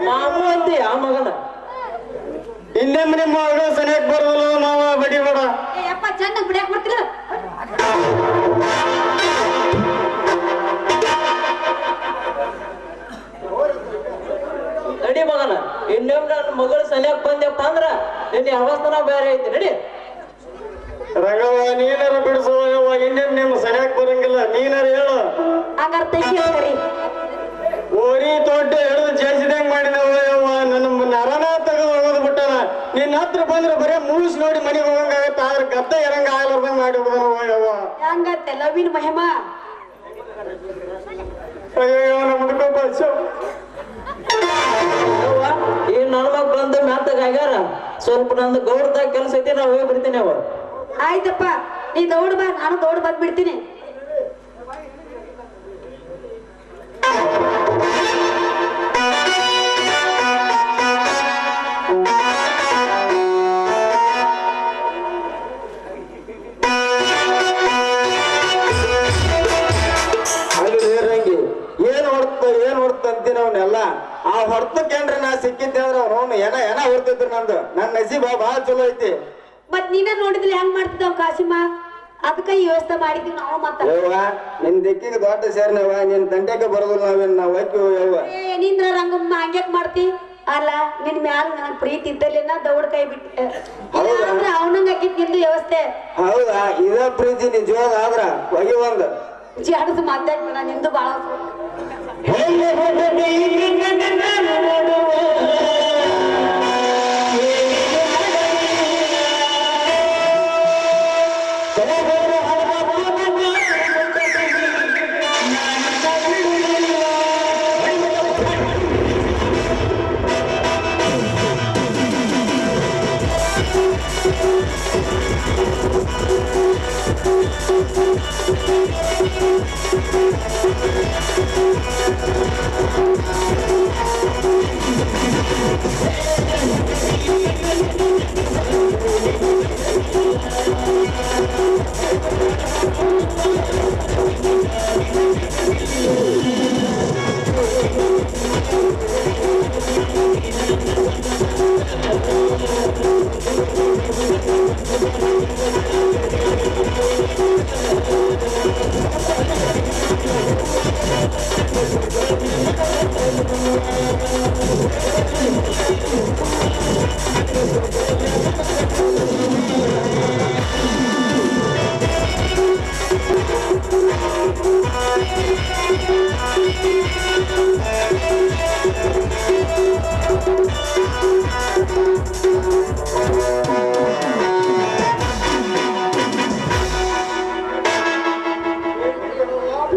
ಮಾಮು ಅಂತಿ ಆ ಮಗನ. ಇನ್ನೊಮ್ಮೆ ನಿಮ್ಮ ಮಗಳು ಸನಿಯಕ್ ಬರೋಲ್ಲ ಮಾವ, ಬಿಡಿಬೇಡ. ಅಪ್ಪ ಚೆನ್ನಾಗಿ ಬಿಡಕ್ ಬರ್ತಿಲ್ಲ. ನಡಿ ಮಗನ, ಇನ್ನೊಮ್ಮೆ ನನ್ನ ಮಗಳು ಸನಿಯಾಕ್ ಬಂದಪ್ಪ ಅಂದ್ರ ನಿನ್ನ ಅವಸ್ಥಾನ ಬೇರೆ ಐತಿ. ನಡಿ ರಂಗವ್ವ, ನೀನಾರ ಬಿಡಿಸುವ, ಇನ್ನೊಮ್ಮೆ ನಿಮ್ಮ ಸನಿಯಕ್ ಬರಂಗಿಲ್ಲ. ನೀನಾರ ಹೇಳು. ಹಂಗಾರ ತೆಗಿ. ಓರಿ ತೊಡ್ಡೆ ಹಿಡಿದು ಜೇಸಿದಂಗ್ ಮಾಡಿದವ ಯವ್ವ. ನನ್ನ ನರನ ತೆಗೆದು ಹೋಗೋದು ಬಿಟ್ಟನ. ನಿನ್ನ ಹತ್ರ ಬಂದ್ರೆ ಬರೇ ಮೂಸ್ ನೋಡಿ ಮನೆಗೆ ಹೋಗಂಗಾಗತ್ತ, ಆದ್ರೆ ಗದ್ದ ಇರಂಗ ಆಗಲಾರ್ದಂಗ್ ಮಾಡಿ ಹೋಗೋದವ ಯವ್ವ. ಹಂಗತ್ತೆ ಲವಿನ ಮಹಿಮಾ. ಅಯ್ಯೋ ನಮ್ದಕ್ಕ ಬಸ್ ಈ ನನ್ನ ಮಕ್ಕಳಂತ ಮ್ಯಾತಾಗ ಆಗ್ಯಾರ. ಸ್ವಲ್ಪ ನಂದು ಗೌಡದಾಗ ಕೆಲಸ ಐತಿ, ನಾ ಹೋಗಿ ಬಿಡ್ತೀನಿ. ಅವ ಆಯ್ತಪ್ಪ, ನೀ ದೌಡ್ ಬಾ, ನಾನು ದೌಡ್ ಬಂದ್ಬಿಡ್ತೀನಿ. ರಂಗಿ ಏನ್ ಹೊಡ್ತಂತೀನಿ ಅವನ್ನೆಲ್ಲ. ಆ ಹೊಡ್ತಕ್ಕೇನ್ರಿ ನಾ ಸಿಕ್ಕಿದ್ದೆ ಅಂದ್ರೆ ಅವನು ಏನ ಹೊಡ್ತಿದ್ರು. ನಂದು ನನ್ನ ನಸೀಬ ಬಹಳ ಚಲೋ ಐತಿ. ಮತ್ ನೀನ ನೋಡಿದ್ರೆ ಹೆಂಗ್ ಮಾಡ್ತಿದ್ದಾವ್ ಕಾಸಿಮ? ಅದಕ್ಕ ಈ ವ್ಯವಸ್ಥೆ ಮಾಡಿದ್ವಿ ನಾವು. ಮತ್ತ ಯವ್ವ, ನಿನ್ ದಿಕ್ಕಿಗೆ ದೊಡ್ಡ ಸೇರ್ನವ, ನಿನ್ ತಂಟೆಗೆ ಬರೋದಿಲ್ಲ. ನಾವ್ ಹಾಕಿವ ಯವ್ವ. ಏನೀಂದ್ರ ರಂಗಮ್ಮ ಹಂಗ್ಯಾಕ್ ಮಾಡ್ತಿ? ಅಲ್ಲ, ನಿನ್ ಮ್ಯಾಲ ನನಗ್ ಪ್ರೀತಿ ಇದ್ದಲ್ಲಿನ ದೌಡ್ ಕೈ ಬಿಟ್ಟೆ. ಅಂದ್ರೆ ಅವನಂಗ ಹಾಕಿದ್ ನಿಂದು ವ್ಯವಸ್ಥೆ. ಹೌದಾ? ಇದ ಪ್ರೀತಿ ನಿಜವಾದ ಆದ್ರ ಹೊಗೆ ಒಂದು ಜಾಡದು ಮಾತಾಡ್ಬೇಡ, ನಿಂದು ಬಾಳ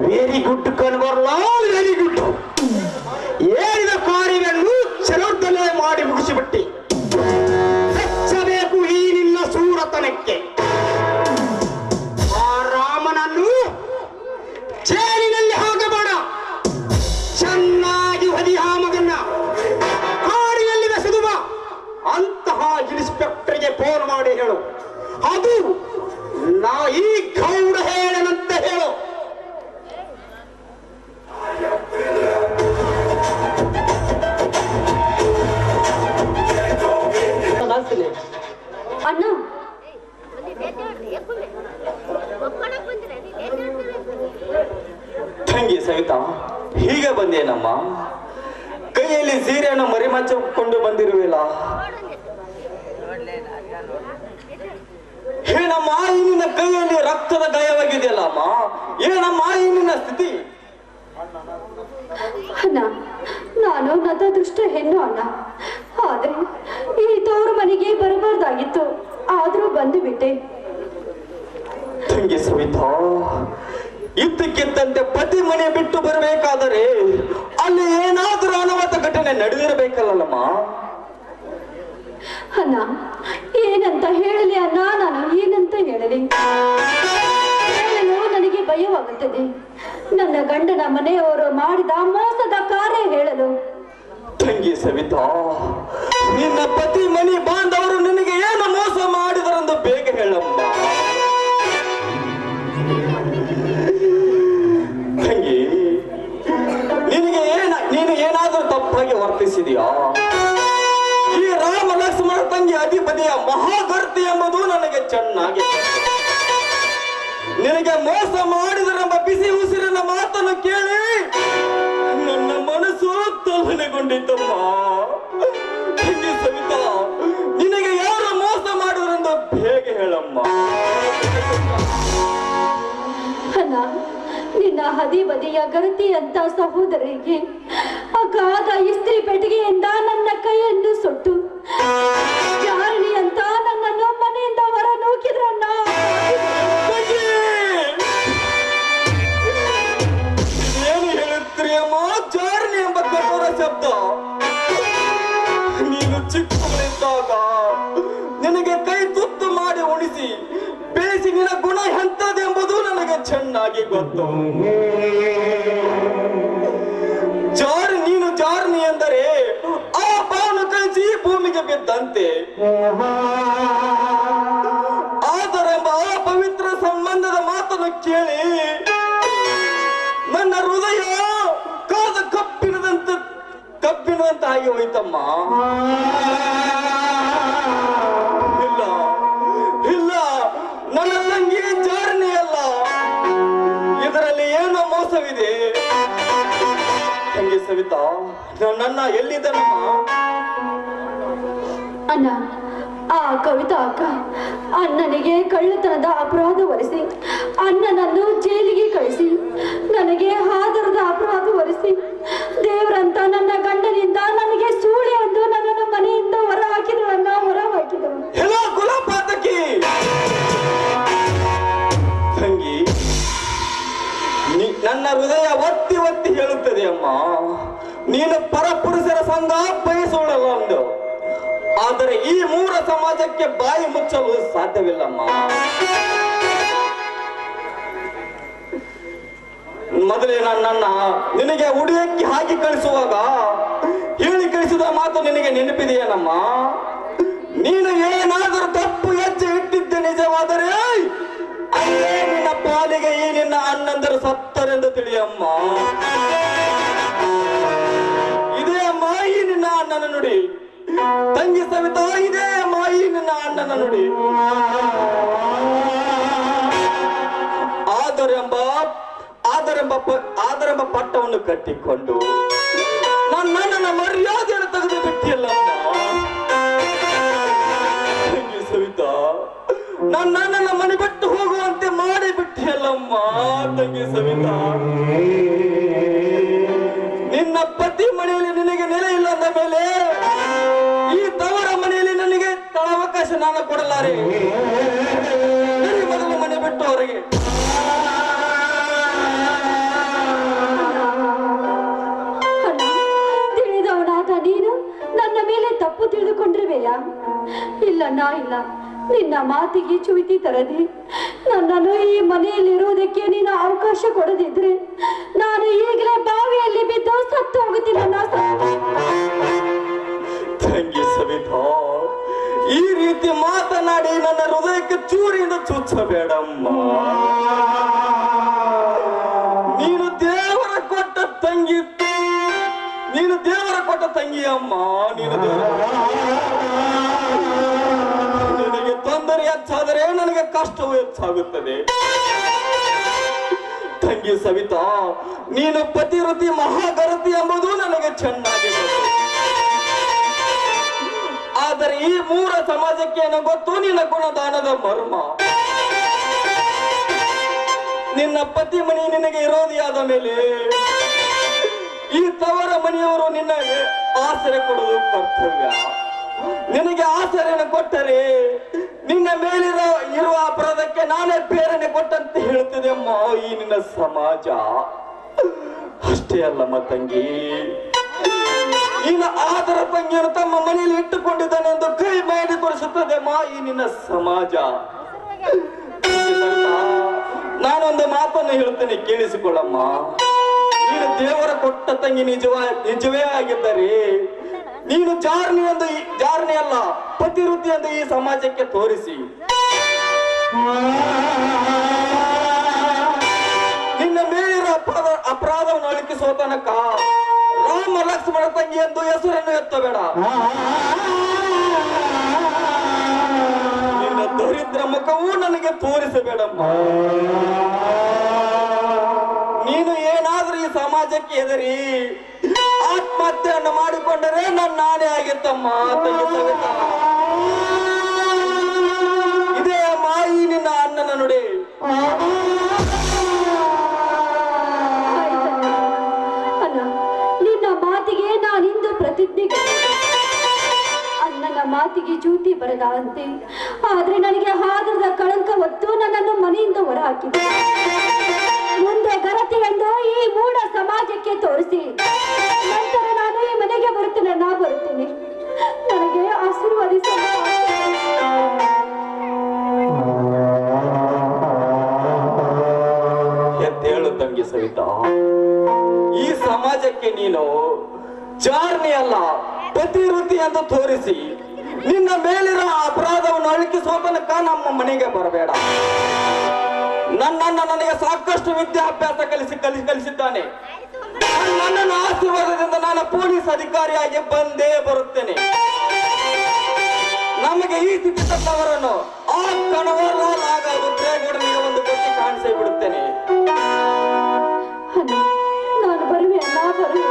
ವೆರಿ ಗುಡ್ ಕನ್ವರ್ಲ, ವೆರಿ ಗುಡ್. ಏನಿದ ಕಾರ್ಯವನ್ನು ಚಲೋದ್ದಲೇ ಮಾಡಿ ಮುಗಿಸಿಬಿಟ್ಟಿ. ಹೆಚ್ಚಬೇಕು ಈ ನಿನ್ನ ಸೂರತನಕ್ಕೆ. ಆ ರಾಮನನ್ನ ಅದು ನಾ ಈ ಗೌಡ ಹೇಳನಂತ ಹೇಳು. ಅಣ್ಣ, ತಂಗಿ ಸವಿತಾ, ಹೀಗೆ ಬಂದೇನಮ್ಮ? ಕೈಯಲ್ಲಿ ಸೀರೆಯನ್ನು ಮರಿಮಚ್ಚಿಕೊಂಡು ಬಂದಿರುವಿಲ್ಲ. ಏನಮ್ಮ ಈ ನಿನ್ನ ಕೈಯಲ್ಲಿ ರಕ್ತದ ಗಾಯವಾಗಿದೆಯಲ್ಲ ಅಮ್ಮ? ಏನಮ್ಮ ಈ ನಿನ್ನ ಸ್ಥಿತಿ? ಅಣ್ಣ, ನಾನು ನತದೃಷ್ಟ ಹೆಣ್ಣು ಅಣ್ಣ. ಆದ್ರೆ ಈ ತವರು ಮನೆಗೆ ಬರಬಾರ್ದಾಗಿತ್ತು, ಆದ್ರೂ ಬಂದು ಬಿಟ್ಟೆ. ತಂಗಿ ಸವಿತಾ, ಇದ್ದಕ್ಕಿದ್ದಂತೆ ಪತಿ ಮನೆ ಬಿಟ್ಟು ಬರಬೇಕಾದರೆ ಅಲ್ಲಿ ಏನಾದರೂ ಅನಾಹುತ ಘಟನೆ ನಡೆದಿರಬೇಕಲ್ಲಮ್ಮ? ಅಣ್ಣ, ಏನಂತ ಹೇಳಲಿ ಅಣ್ಣ, ನಾನು ಏನಂತ ಹೇಳಲಿ? ಹೇಳಲು ನನಗೆ ಭಯವಾಗುತ್ತದೆ. ನನ್ನ ಗಂಡನ ಮನೆಯವರು ಮಾಡಿದ ಮೋಸದ ಕಾರ್ಯ ಹೇಳಲು. ತಂಗಿ ಸವಿತಾ, ನಿನ್ನ ಪತಿ ಮನೆ ಬಾಂಧವರು ನಿನಗೆ ಏನು ಮೋಸ ಮಾಡಿದರೆಂದು ಬೇಗ ಹೇಳಮ್ಮ. ತಂಗಿ, ನೀನು ಏನಾದರೂ ತಪ್ಪಾಗಿ ವರ್ತಿಸಿದೆಯಾ? ಈ ರಾಮ ಲಕ್ಷ್ಮಣ ತಂಗಿ ಅಧಿಪತಿಯ ಮಹಾಗರ್ತಿ ಎಂಬುದು ನನಗೆ ಚೆನ್ನಾಗಿ ನಿನಗೆ ಮೋಸ ಮಾಡಿದರೆಂಬ ಬಿಸಿ ಉಸಿರಿನ ಮಾತನ್ನು ಕೇಳಿ ನನ್ನ ಮನಸ್ಸು ತಲ್ಲಣೆಗೊಂಡಿದ್ದಮ್ಮ. ತಂಗಿ ಸವಿತಾ, ನಿನಗೆ ಯಾರು ಮೋಸ ಮಾಡಿದರೆಂದು ಬೇಗ ಹೇಳಮ್ಮ. ಅಣ್ಣ, ನಿನ್ನ ಹದಿಬದಿಯ ಗರತಿ ಅಂತ ಸಹೋದರಿಗೆ ಅಗಾಧ ಇಸ್ತ್ರಿ ಪೆಟ್ಟಿಗೆಯಿಂದ ನನ್ನ ಕೈಯನ್ನು ಸುಟ್ಟು ಜಾರಣಿ ಅಂತ ನನ್ನನ್ನು ಮನೆಯಿಂದ ಹೊರ ನೂಕಿದ್ರಣ್ಣ. ಏನು ಹೇಳುತ್ತೀಯಮ್ಮ? ಜಾರಣಿ ಎಂಬ ಕಠೋರ ಶಬ್ದ. ನೀನು ಚಿಕ್ಕವಳಿದ್ದಾಗ ನಿನಗೆ ಕೈ ತುತ್ತು ಮಾಡಿ ಉಣಿಸಿ ಬೇಯಿಸಿ ನಿನ್ನ ಗುಣ ಎಂಥದೆಂಬುದು ನನಗೆ ಚೆನ್ನಾಗಿ ಗೊತ್ತು. ನೀನು ಜಾರ್ನಿ ಎಂದರೆ ಆ ಬಾನು ಕಳಿಸಿ ಭೂಮಿಗೆ ಬಿದ್ದಂತೆ. ಆದರೆಂಬ ಆ ಪವಿತ್ರ ಸಂಬಂಧದ ಮಾತನ್ನು ಕೇಳಿ ನನ್ನ ಹೃದಯ ಕಾದ ಕಬ್ಬಿನದಂತಾಗಿ ಹೋಯ್ತಮ್ಮ. ಇಲ್ಲ, ನನ್ನ ತಂಗಿ ಜಾರ್ನಿ ಅಲ್ಲ, ಇದರಲ್ಲಿ ಏನೋ ಮೋಸವಿದೆ. ತಂಗಿ ಸವಿತಾ, ನನ್ನ ಎಲ್ಲಿದ್ದನಮ್ಮ? ಅಣ್ಣ, ಆ ಕವಿತಾ ಅಕ್ಕ ಅಣ್ಣನಿಗೆ ಕಳ್ಳತನದ ಅಪರಾಧ ಹೊರಿಸಿ ಅಣ್ಣನನ್ನು ಜೈಲಿಗೆ ಕಳಿಸಿ ನನಗೆ ಆಧಾರದ ಅಪರಾಧ ಹೊರಿಸಿ ದೇವರಂತ ನನ್ನ ಗಂಡನಿಂದ ನನಗೆ ಸೂಳೆ ಎಂದು ನನ್ನನ್ನು ಮನೆಯಿಂದ ಹೊರ ಹಾಕಿದಳು. hello ಕುಲಪಾತಕಿ. ತಂಗಿ, ನನ್ನ ಹೃದಯ ಒತ್ತಿ ಒತ್ತಿ ಹೇಳುತ್ತದೆ ಅಮ್ಮ, ನೀನು ಪರಪುರುಷರ ಸಂಘ ಬಯಸೋಳಲ್ಲ ಒಂದು. ಆದರೆ ಈ ಮೂರ ಸಮಾಜಕ್ಕೆ ಬಾಯಿ ಮುಚ್ಚಲು ಸಾಧ್ಯವಿಲ್ಲಮ್ಮ. ಮೊದಲೇ ನನ್ನ ನಿನಗೆ ಉಡಿಯಕ್ಕೆ ಹಾಕಿ ಕಳಿಸುವಾಗ ಹೇಳಿ ಕಳಿಸಿದ ಮಾತು ನಿನಗೆ ನೆನಪಿದೆಯೇನಮ್ಮ? ನೀನು ಏನಾದರೂ ತಪ್ಪು ಹೆಜ್ಜೆ ಇಟ್ಟಿದ್ದೆ ನಿಜವಾದರೆ ಅಲ್ಲೇ ನಿನ್ನ ಪಾಲಿಗೆ ಈ ನಿನ್ನ ಅಣ್ಣಂದರು ಸತ್ತರೆಂದು ತಿಳಿಯಮ್ಮ. ಇದೇ ಅಮ್ಮ ಈ ನಿನ್ನ ಅಣ್ಣನ ನುಡಿ. ತಂಗಿ ಸವಿತಾ, ಇದೇ ಅಮ್ಮ ಈ ನಿನ್ನ ಅಣ್ಣನ ನುಡಿ. ಆದರೆಂಬ ಪಟ್ಟವನ್ನು ಕಟ್ಟಿಕೊಂಡು ನನ್ನ ಮರ್ಯಾದೆಯನ್ನು ತೆಗೆದು ಬಿಟ್ಟಿಯಲ್ಲಮ್ಮ. ತಂಗಿ ಸವಿತಾ, ನನ್ನ ಮನೆ ಬಿಟ್ಟು ಹೋಗುವಂತೆ ಮಾಡಿ ಬಿಟ್ಟಿಯಲ್ಲಮ್ಮ. ತಂಗಿ ಸವಿತಾ, ನಿನ್ನ ಪತಿ ಮನೆಯಲ್ಲಿ ನಿನಗೆ ನೆಲೆ ಇಲ್ಲ ಅಂದ ಮೇಲೆ ಈ ತವರ ಮನೆಯಲ್ಲಿ ನನಗೆ ಅವಕಾಶ ನಾನು ಕೊಡಲಾರೆ. ಮೊದಲು ಮನೆ ಬಿಟ್ಟು ಹೊರಗೆ. ತಿಳಿದವನಾದ ನೀನು ನನ್ನ ಮೇಲೆ ತಪ್ಪು ತಿಳಿದುಕೊಂಡಿರುವೆಯಾ? ಇಲ್ಲಣ್ಣ, ಇಲ್ಲ. ನಿನ್ನ ಮಾತಿಗೆ ಚುಯಿತಿ ತರದೆ ನನ್ನನ್ನು ಈ ಮನೆಯಲ್ಲಿರುವುದಕ್ಕೆ ನೀನು ಅವಕಾಶ ಕೊಡದಿದ್ರೆ ನಾನು ಈಗಲೇ ಬಾವಿಯಲ್ಲಿ ಬಿದ್ದು ಸತ್ತು ಹೋಗುತ್ತೀನಿ. ತಂಗಿ ಸವಿತಾ, ಈ ರೀತಿ ಮಾತನಾಡಿ ನನ್ನ ಹೃದಯಕ್ಕೆ ಚೂರಿಂದ ಚುಚ್ಚಬೇಡಮ್ಮ. ನೀನು ದೇವರ ಕೊಟ್ಟ ತಂಗಿ, ನೀನು ದೇವರ ಕೊಟ್ಟ ತಂಗಿ ಅಮ್ಮ. ನೀನು ನಿನಗೆ ತೊಂದರೆ ಹೆಚ್ಚಾದರೆ ನನಗೆ ಕಷ್ಟವೂ ಹೆಚ್ಚಾಗುತ್ತದೆ. ತಂಗಿ ಸವಿತಾ, ನೀನು ಪತಿವೃತಿ ಮಹಾಗರತಿ ಎಂಬುದು ನನಗೆ ಚೆನ್ನಾಗಿ ಗೊತ್ತು. ಆದರೆ ಈ ಮೂರ ಸಮಾಜಕ್ಕೆ ಏನೋ ಗೊತ್ತು ನಿನ್ನ ಗುಣದಾನದ ಮರ್ಮ. ನಿನ್ನ ಪತಿ ಮನೆ ನಿನಗೆ ವಿರೋಧಿಯಾದ ಮೇಲೆ ಈ ತವರ ಮನೆಯವರು ನಿನಗೆ ಆಸರೆ ಕೊಡುವುದು ಕರ್ತವ್ಯ. ನಿನಗೆ ಆಸರೆಯನ್ನು ಕೊಟ್ಟರೆ ನಿನ್ನ ಇರುವ ಅಪರಾಧಕ್ಕೆ ನಾನೇ ಪ್ರೇರಣೆ ಕೊಟ್ಟಂತೆ ಹೇಳ್ತಿದೆ ಅಮ್ಮ ಈ ನಿನ್ನ ಸಮಾಜ. ಅಷ್ಟೇ ಅಲ್ಲಮ್ಮ ತಂಗಿ, ನಿನ್ನ ಆದರ ತಂಗಿಯನ್ನು ತಮ್ಮ ಮನೆಯಲ್ಲಿ ಇಟ್ಟುಕೊಂಡಿದ್ದಾನೆ ಎಂದು ಕೈ ಮಾಡಿ ತೋರಿಸುತ್ತದೆ ಅಮ್ಮ ಈ ನಿನ್ನ ಸಮಾಜ. ನಾನೊಂದು ಮಾತನ್ನು ಹೇಳ್ತೇನೆ, ಕೇಳಿಸಿಕೊಳ್ಳಮ್ಮ. ನೀನು ದೇವರ ಕೊಟ್ಟ ತಂಗಿ ನಿಜವೇ ಆಗಿದ್ದರೆ ನೀನು ಜಾರ್ನಿ ಅಲ್ಲ ಪತಿವೃತ್ತಿ ಎಂದು ಈ ಸಮಾಜಕ್ಕೆ ತೋರಿಸಿ ನಿನ್ನ ಮೇಲಿರೋ ಅಪರಾಧವನ್ನು ಅಳಿಕಿಸುವ ತನಕ ರಾಮ ಲಕ್ಷ್ಮಣ ತಂಗಿ ಎಂದು ಹೆಸರನ್ನು ಎತ್ತಬೇಡ. ನಿನ್ನ ದರಿದ್ರ ಮುಖವೂ ನನಗೆ ತೋರಿಸಬೇಡಮ್ಮ. ನೀನು ಏನಾದ್ರೂ ಈ ಸಮಾಜಕ್ಕೆ ಹೆದರಿ ಆತ್ಮಹತ್ಯೆಯನ್ನು ಮಾಡಿಕೊಂಡರೆ ನಾನೇ ಆಗಿತ್ತಮ್ಮ ತಂಗಿ ಸವಿತಾ. ಇದೇ ಮಾಯಿ ನಿನ್ನ ಅಣ್ಣನ ನುಡಿ. ಅಣ್ಣ, ನಿನ್ನ ಮಾತಿಗೆ ನಾನಿಂದು ಪ್ರತಿಜ್ಞೆ, ಅಣ್ಣನ ಮಾತಿಗೆ ಚ್ಯೂತಿ ಬರದಂತೆ. ಆದ್ರೆ ನನಗೆ ಹಾದರದ ಕಳಂಕ ಹೊತ್ತು ನನ್ನನ್ನು ಮನೆಯಿಂದ ಹೊರಹಾಕಿದೆ. ಮುಂದೆ ಗರತಿ ಎಂದು ಈ ಮೂಢ ಸಮಾಜಕ್ಕೆ ತೋರಿಸಿ ನಂತರ ನಾನು ಈ ಮನೆಗೆ ಬರುತ್ತೇನೆ. ಬರುತ್ತೇನೆ, ನನಗೆ ಆಶೀರ್ವಾದಿಸ. ಎದ್ದೇಳು ತಂಗಿ ಸವಿತಾ, ಈ ಸಮಾಜಕ್ಕೆ ನೀನು ಜಾರ್ನಿ ಅಲ್ಲ ಪತಿವೃತ್ತಿ ಎಂದು ತೋರಿಸಿ ನಿನ್ನ ಮೇಲಿರೋ ಅಪರಾಧವನ್ನು ಅಳಿಕಿಸುವ ತನಕ ನಮ್ಮ ಮನೆಗೆ ಬರಬೇಡ. ನನ್ನನ್ನು ನನಗೆ ಸಾಕಷ್ಟು ವಿದ್ಯಾಭ್ಯಾಸ ಕಲಿಸಿದ್ದಾನೆ. ನನ್ನ ಆಶೀರ್ವಾದದಿಂದ ನಾನು ಪೊಲೀಸ್ ಅಧಿಕಾರಿಯಾಗಿ ಬಂದೇ ಬರುತ್ತೇನೆ. ನಮಗೆ ಈ ಸ್ಥಿತಿ ತಕ್ಕವರನ್ನು ಆ ಕಣವರಾಗ ರುದ್ರೇಗೌಡನಿಗೆ ಒಂದು ಗತಿ ಕಾಣಿಸಿ ಬಿಡುತ್ತೇನೆ. ನಾನು ಬರುವೆ ಅಣ್ಣ, ಬರುವೆ.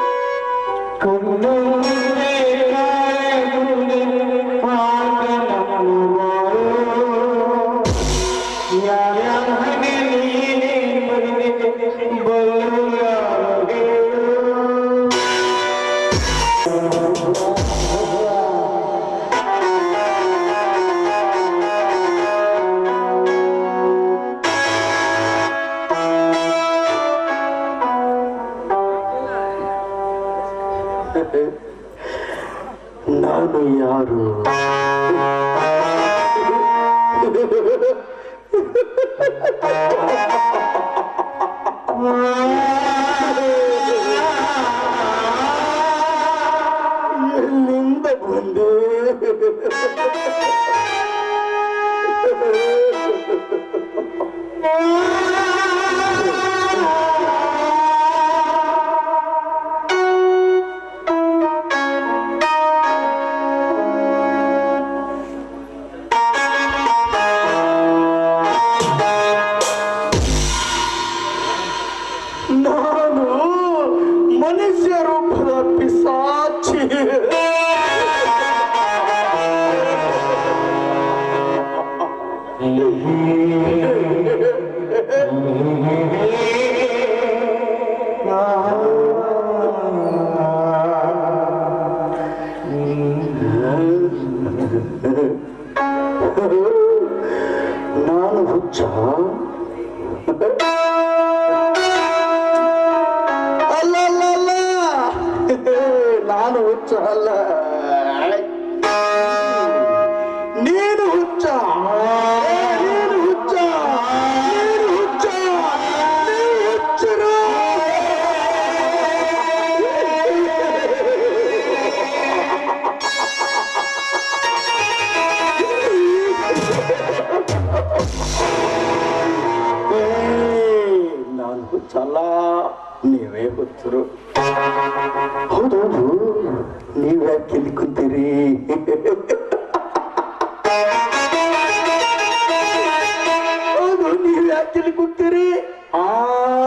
ನಾನು ಯಾರು? ಎಲ್ಲಿಂದ ಬಂದೆ? ನಾನು ಮನುಷ್ಯ ರೂಪದ ಪಿಸಾಚಿ. ನಾನು ಹುಚ್ಚ? ಅಲ್ಲ, ನಾನು ಹುಚ್ಚ ಅಲ್ಲ, ನೀನು ಹುಚ್ಚ. ನೀನು ಹುಚ್ಚ, ನೀನು ಹುಚ್ಚ, ನೀನು ಹುಚ್ಚರು. ಹುಚ್ಚಲ್ಲ, ನೀವೇ ಹುಚ್ಚರು. ಹೌದೌದು, ನೀವ್ಯಾಕೆ ಇಲ್ಲಿ ಕುಂತೀರಿ? ಹೌದು, ನೀವ್ಯಾಕೆ ಇಲ್ಲಿ ಕುಂತೀರಿ?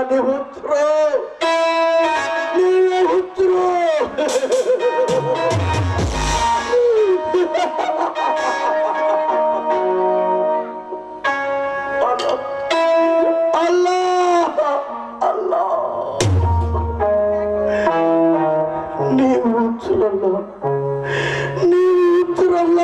ನೀವು ಹುಚ್ಚರು, ನೀವೇ ಹುಚ್ಚರು. ಅಲ್ಲ ಅಲ್ಲ, ನೀವು ಹುಚ್ಚರಲ್ಲ, ನೀವು ಹುಚ್ಚರಲ್ಲ.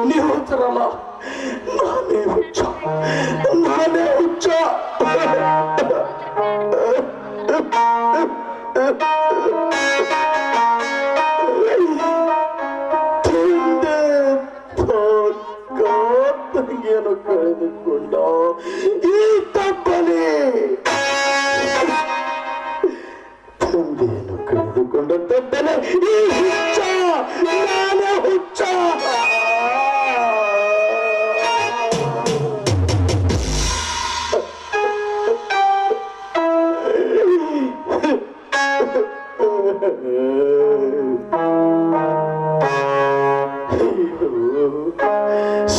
ನೀವು ಹುಚ್ಚರಲ್ಲ, ನಾನೇ ಹುಚ್ಚ, ನಾನೇ ಹುಚ್ಚ. ತಂಗಿಯನ್ನು ಕಳೆದುಕೊಂಡ ಈ ತಪ್ಪನೆ, ತಂದೆಯನ್ನು ಕಳೆದುಕೊಂಡ ತಪ್ಪನೆ ಈ ಹುಚ್ಚ, ನಾನೇ ಹುಚ್ಚ.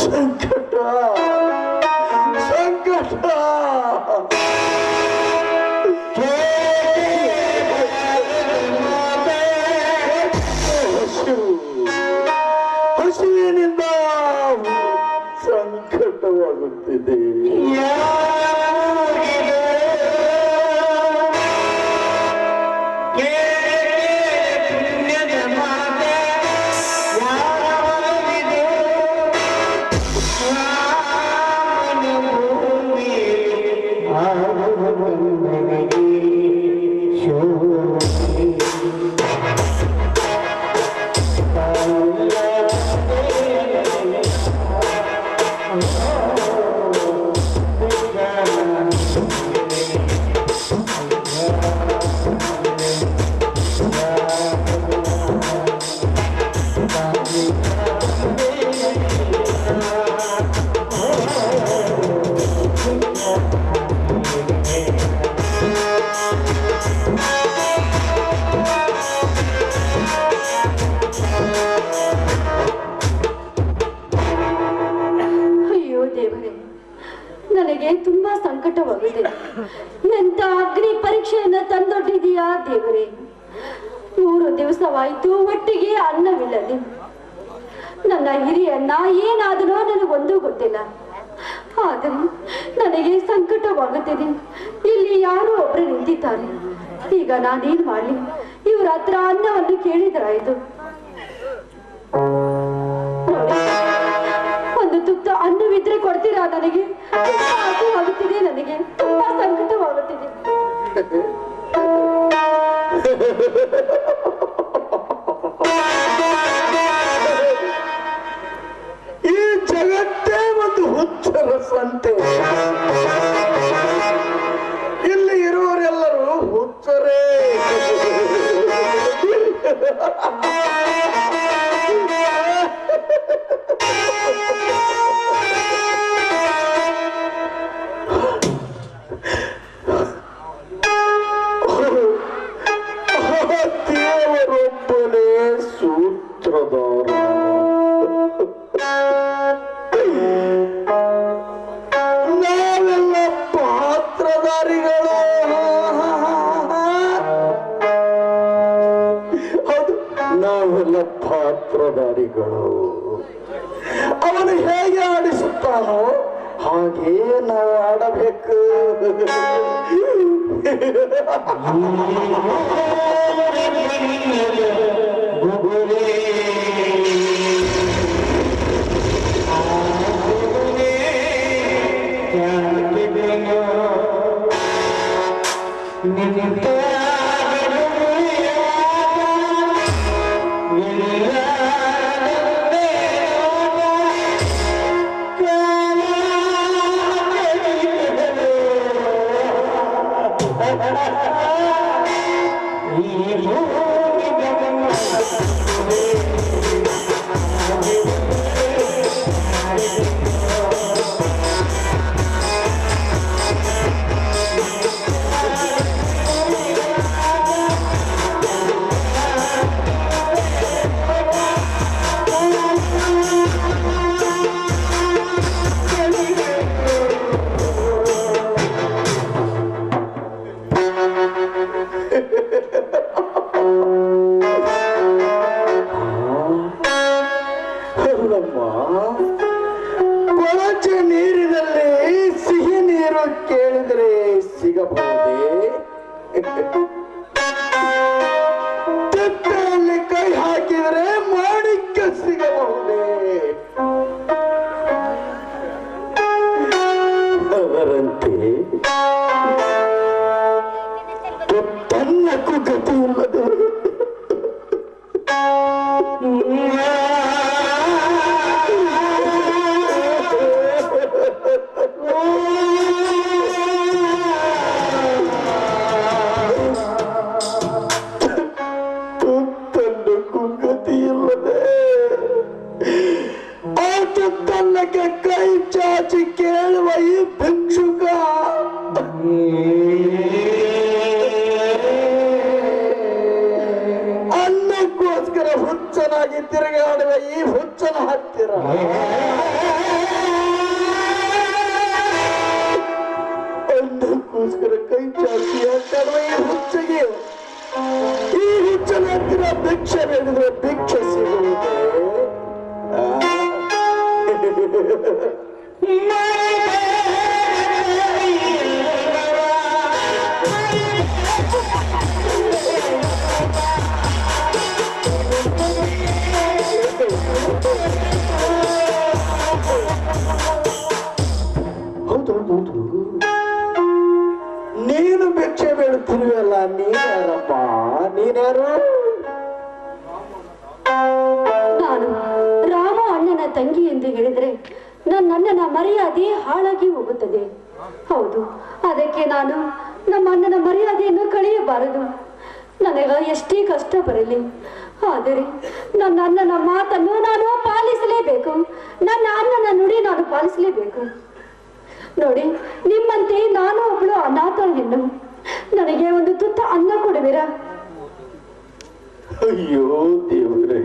ಸಂಕಟ ಸಂಕಟ, ಹಸಿವಿನಿಂದ ಸಂಕಟವಾಗುತ್ತಿದೆ. ನನಗೆ ತುಂಬಾ ಸಂಕಟವಾಗಿದೆ. ಎಂತ ಅಗ್ನಿ ಪರೀಕ್ಷೆಯನ್ನ ತಂದೊಡ್ಡಿದೀಯಾ ದೇವರೇ. 3 ದಿವಸವಾಯ್ತು ಒಟ್ಟಿಗೆ ಅನ್ನವಿಲ್ಲದೆ. ನನ್ನ ಹಿರಿಯನ್ನ ಏನಾದನೋ ನನಗೊಂದು ಗೊತ್ತಿಲ್ಲ. ಆದರೆ ನನಗೆ ಸಂಕಟವಾಗುತ್ತಿದೆ. ಇಲ್ಲಿ ಯಾರೋ ಒಬ್ರು ನಿಂತಿದ್ದಾರೆ. ಈಗ ನಾನೇನ್ ಮಾಡ್ಲಿ? ಇವ್ರ ಹತ್ರ ಅನ್ನವನ್ನು ಕೇಳಿದ್ರಾಯ್ತು. ಒಂದು ತುತ್ತ ಅನ್ನವಿದ್ರೆ ಕೊಡ್ತೀರಾ ನನಗೆ? ಆಗುತ್ತಿದೆ, ನನಗೆ ತುಂಬಾ ಸಂಕಟವಾಗುತ್ತಿದೆ. ಈ ಜಗತ್ತೇ ಒಂದು ಹುಚ್ಚರ ಸಂತೆ. ಇಲ್ಲಿ ಇರುವವರೆಲ್ಲರೂ ಹುಚ್ಚರೇ. ದೇವರೊಬ್ಬನೇ ಸೂತ್ರಧಾರ. ನಾವೆಲ್ಲ ಪಾತ್ರಧಾರಿಗಳು. ಹೌದು, ನಾವೆಲ್ಲ ಪಾತ್ರಧಾರಿಗಳು. ಅವನು ಹೇಗೆ ಆಡಿಸುತ್ತಾನೋ ಹಾಗೇ ನಾವು ಆಡಬೇಕು. ಕೊಳಚೆ ನೀರಿನಲ್ಲಿ ಸಿಹಿ ನೀರು ಕೇಳಿದರೆ ಸಿಗಬಹುದೇ? ತೆಪ್ಪೆಯಲ್ಲಿ ಕೈ ಹಾಕಿದರೆ ಮಾಣಿಕ್ಯ ಸಿಗಬಹುದೇ? ಅದರಂತೆ ತನ್ನಕ್ಕೂ ಗತಿ ಇಲ್ಲದೆ ತನ್ನಕ್ಕೆ ಕೈ ಚಾಚಿ ಕೇಳುವ ಈ ಭಿಕ್ಷುಕ ಅನ್ನಕ್ಕೋಸ್ಕರ ಹುಚ್ಚನಾಗಿ ತಿರುಗಾಡುವ ಈ ಹುಚ್ಚನ ಹತ್ತಿರ ಅನ್ನಕ್ಕೋಸ್ಕರ ಕೈ ಚಾಚಿ ಆಟಾಡುವ ಈ ಹುಚ್ಚಗೆ ಈ ಹುಚ್ಚನ ಹತ್ತಿರ ಭಿಕ್ಷೆ ಬೇಡಿದ್ರೆ ಭಿಕ್ಷೆ ಸಿಗುವುದೇ? ಹೌದೌದೌದು, ನೀನು ಭಿಕ್ಷೆ ಬೇಡುತ್ತಿರುವಲ್ಲ, ನೀನ್ಯಾರಪ್ಪ? ನೀನ್ಯಾರು? ನಾನು ರಾಮ ಅಣ್ಣನ ತಂಗಿ ಎಂದು ಹೇಳಿದ್ರೆ ನನ್ನ ಅಣ್ಣನ ಮರ್ಯಾದೆ ಹಾಳಾಗಿ ಹೋಗುತ್ತದೆ. ಹೌದು, ಅದಕ್ಕೆ ನಾನು ನಮ್ಮ ಅಣ್ಣನ ಮರ್ಯಾದೆಯನ್ನು ಕಳೆಯಬಾರದು. ನನಗ ಎಷ್ಟೇ ಕಷ್ಟ ಬರಲಿ, ಆದರೆ ನನ್ನ ಅಣ್ಣನ ಮಾತನ್ನು ನಾನು ಪಾಲಿಸಲೇಬೇಕು. ನನ್ನ ಅಣ್ಣನ ನುಡಿ ನಾನು ಪಾಲಿಸಲೇಬೇಕು. ನೋಡಿ, ನಿಮ್ಮಂತೆ ನಾನು ಒಬ್ಬಳು ಅನಾಥ ಹೆಣ್ಣು. ನನಗೆ ಒಂದು ತುತ್ತ ಅನ್ನ ಕೊಡುವಿರಾ? ಅಯ್ಯೋ ದೇವರೇ,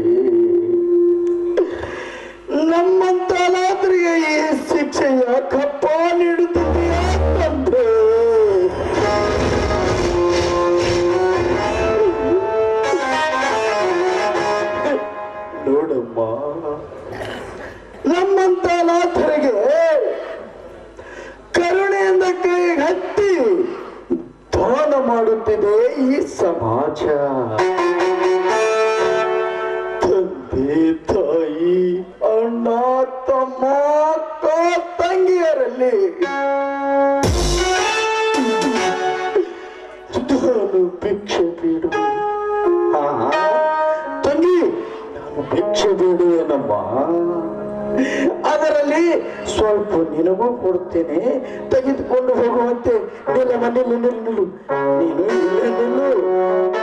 ನಮ್ಮಂತ ಅನಾಥರಿಗೆ ಈ ಶಿಕ್ಷೆಯ ಕಪ್ಪ ನೀಡುತ್ತಿದೆಯಾ ತಂದೆ? ನೋಡಮ್ಮ, ನಮ್ಮಂತ ಅನಾಥರಿಗೆ ಕರುಣೆಯಿಂದ ಕೈ ಹತ್ತಿ ದಾನ ಮಾಡುತ್ತಿದೆ ಈ ಸಮಾಜ. ತಂದೆ, ತಾಯಿ, ಅಣ್ಣ, ತಮ್ಮ, ಅಕ್ಕ, ತಂಗಿಯರಲ್ಲಿ ನಾನು ಭಿಕ್ಷೆ ಬೇಡುವೆ. ತಂಗಿ, ನಾನು ಭಿಕ್ಷೆ ಬೇಡುವೆನಮ್ಮ. ಅದರಲ್ಲಿ ಸ್ವಲ್ಪ ನಿನಗೂ ಕೊಡ್ತೇನೆ, ತೆಗೆದುಕೊಂಡು ಹೋಗುವಂತೆ. ನಿಲ್ಲಮ್ಮ, ನಿಲ್ಲು ನಿಲ್ಲು ನಿಲ್ಲು, ನೀನು ಇಲ್ಲೇ ನಿಲ್ಲು,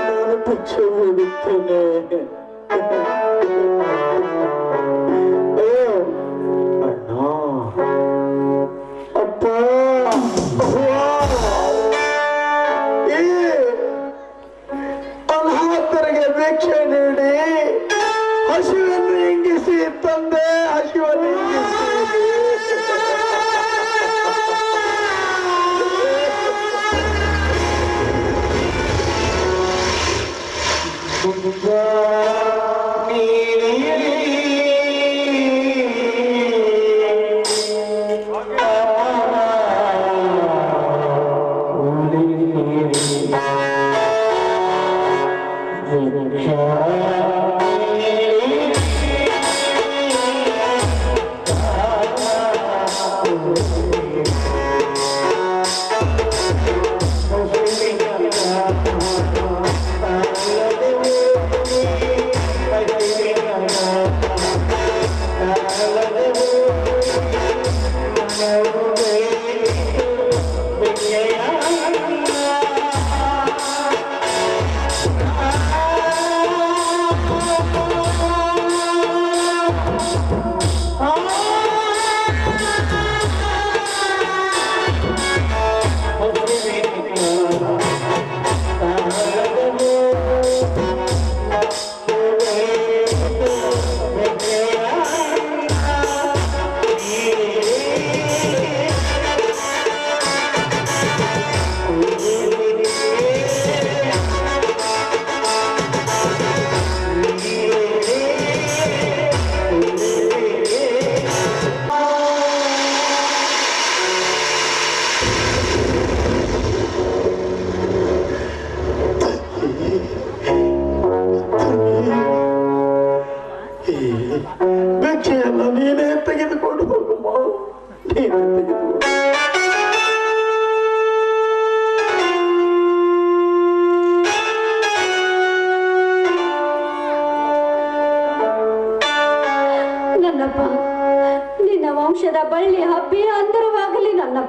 ನಾನು ಭಿಕ್ಷೆ ಬೇಡುತ್ತೇನೆ. ಅಣ್ಣ, ಅಪ್ಪ, ಈ ಅನಾಥರಿಗೆ ಭಿಕ್ಷೆ ನೀಡಿ ಹಸಿವನ್ನು ಇಂಗಿಸಿ ತಂದೆ, ಹಸಿವನ್ನು ಇಂಗಿಸಿ.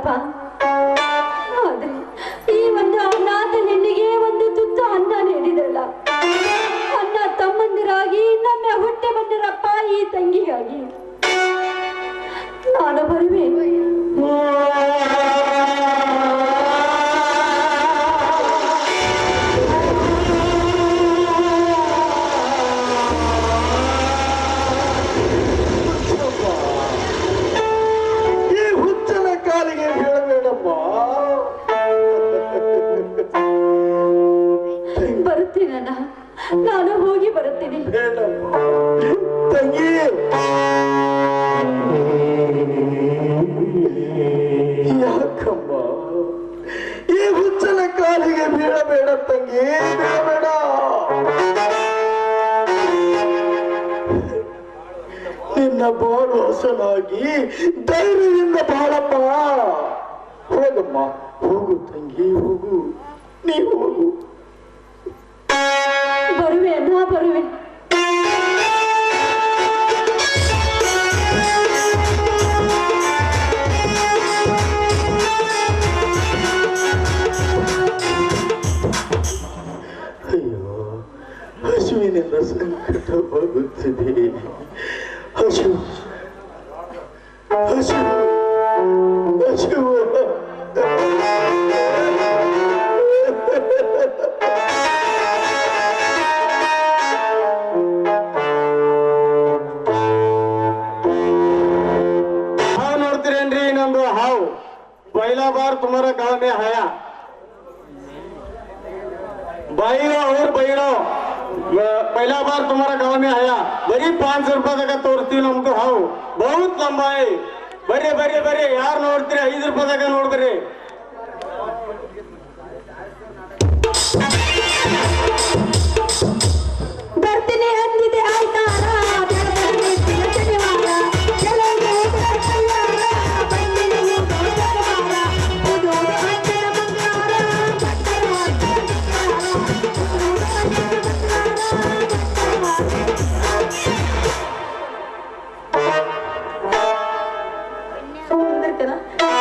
ಅಪ್ಪ. ಆದ್ರೆ ಈ ಒಂದು ಅನಾಥ ಹೆಣ್ಣಿಗೆ ಒಂದು ತುತ್ತು ಅನ್ನ ನೀಡಿದ್ರಲ್ಲ, ಅನ್ನ ತಮ್ಮಂದಿರಾಗಿ ನಮ್ಮ ಹುಟ್ಟೆ ಬಂದಿರಪ್ಪ ಈ ತಂಗಿಗಾಗಿ. ನಾನು ಬರುವೆ. ಈ ಹುಚ್ಚನ ಕಾಲಿಗೆ ಬೀಳಬೇಡಮ್ಮ. ಬರುತ್ತೀನಣ್ಣ, ನಾನು ಹೋಗಿ ಬರುತ್ತೀನಿ. ಬೇಡಮ್ಮ ತಂಗಿ. ಯಾಕಮ್ಮ ಈ ಹುಚ್ಚನ ಕಾಲಿಗೆ ಬೀಳಬೇಡ ತಂಗಿ, ಬೀಳಬೇಡ. ನಿನ್ನ ಬಾಳು ಹಸನಾಗಿ ಧೈರ್ಯದಿಂದ ಬಾಳಮ್ಮ. ಹೋಗಮ್ಮ, ಹೋಗು ತಂಗಿ, ಹೋಗು, ನೀ ಹೋಗು. ಬರುವೆ ಅಣ್ಣ, ಬರುವೆ. ಅಯ್ಯೋ, ಹಸುವಿನಿಂದ ಸಂಕಟವಾಗುತ್ತಿದೆ. ಹಸು ಹಸು ಹಸು. ಹಾವು ನೋಡ್ತೀರೇನ್ರಿ? ಇನ್ನೊಂದು ಹಾವು. ಪೈಲಾ ಬಾರ್ ತುಮಾರ ಗಾಂವ್ ಮೇ ಆಯಾ. ಬೈರೋ ಅವ್ರು ಬೈರೋ, ಪೈಲಾ ಬಾರ್ ತುಮಾರ ಗಾಂವ್ ಮೇ ಆಯಾ. ಬರೀ 500 ರೂಪಾಯಿದಾಗ ತೋರಿಸ್ತೀವಿ ನಮ್ದು ಹಾವು. ಬಹುತ್ ಲಂಬಾಯಿ. ಬರ್ರಿ ಬರ್ರಿ ಬರ್ರಿ, ಯಾರು ನೋಡ್ತೀರಿ? 5 ರೂಪಾಯಿದಾಗ ನೋಡ್ಬರ್ರಿ. ಬರ್ತೀನಿ ಅಂದಿದೆ ಆಯ್ತಾರ,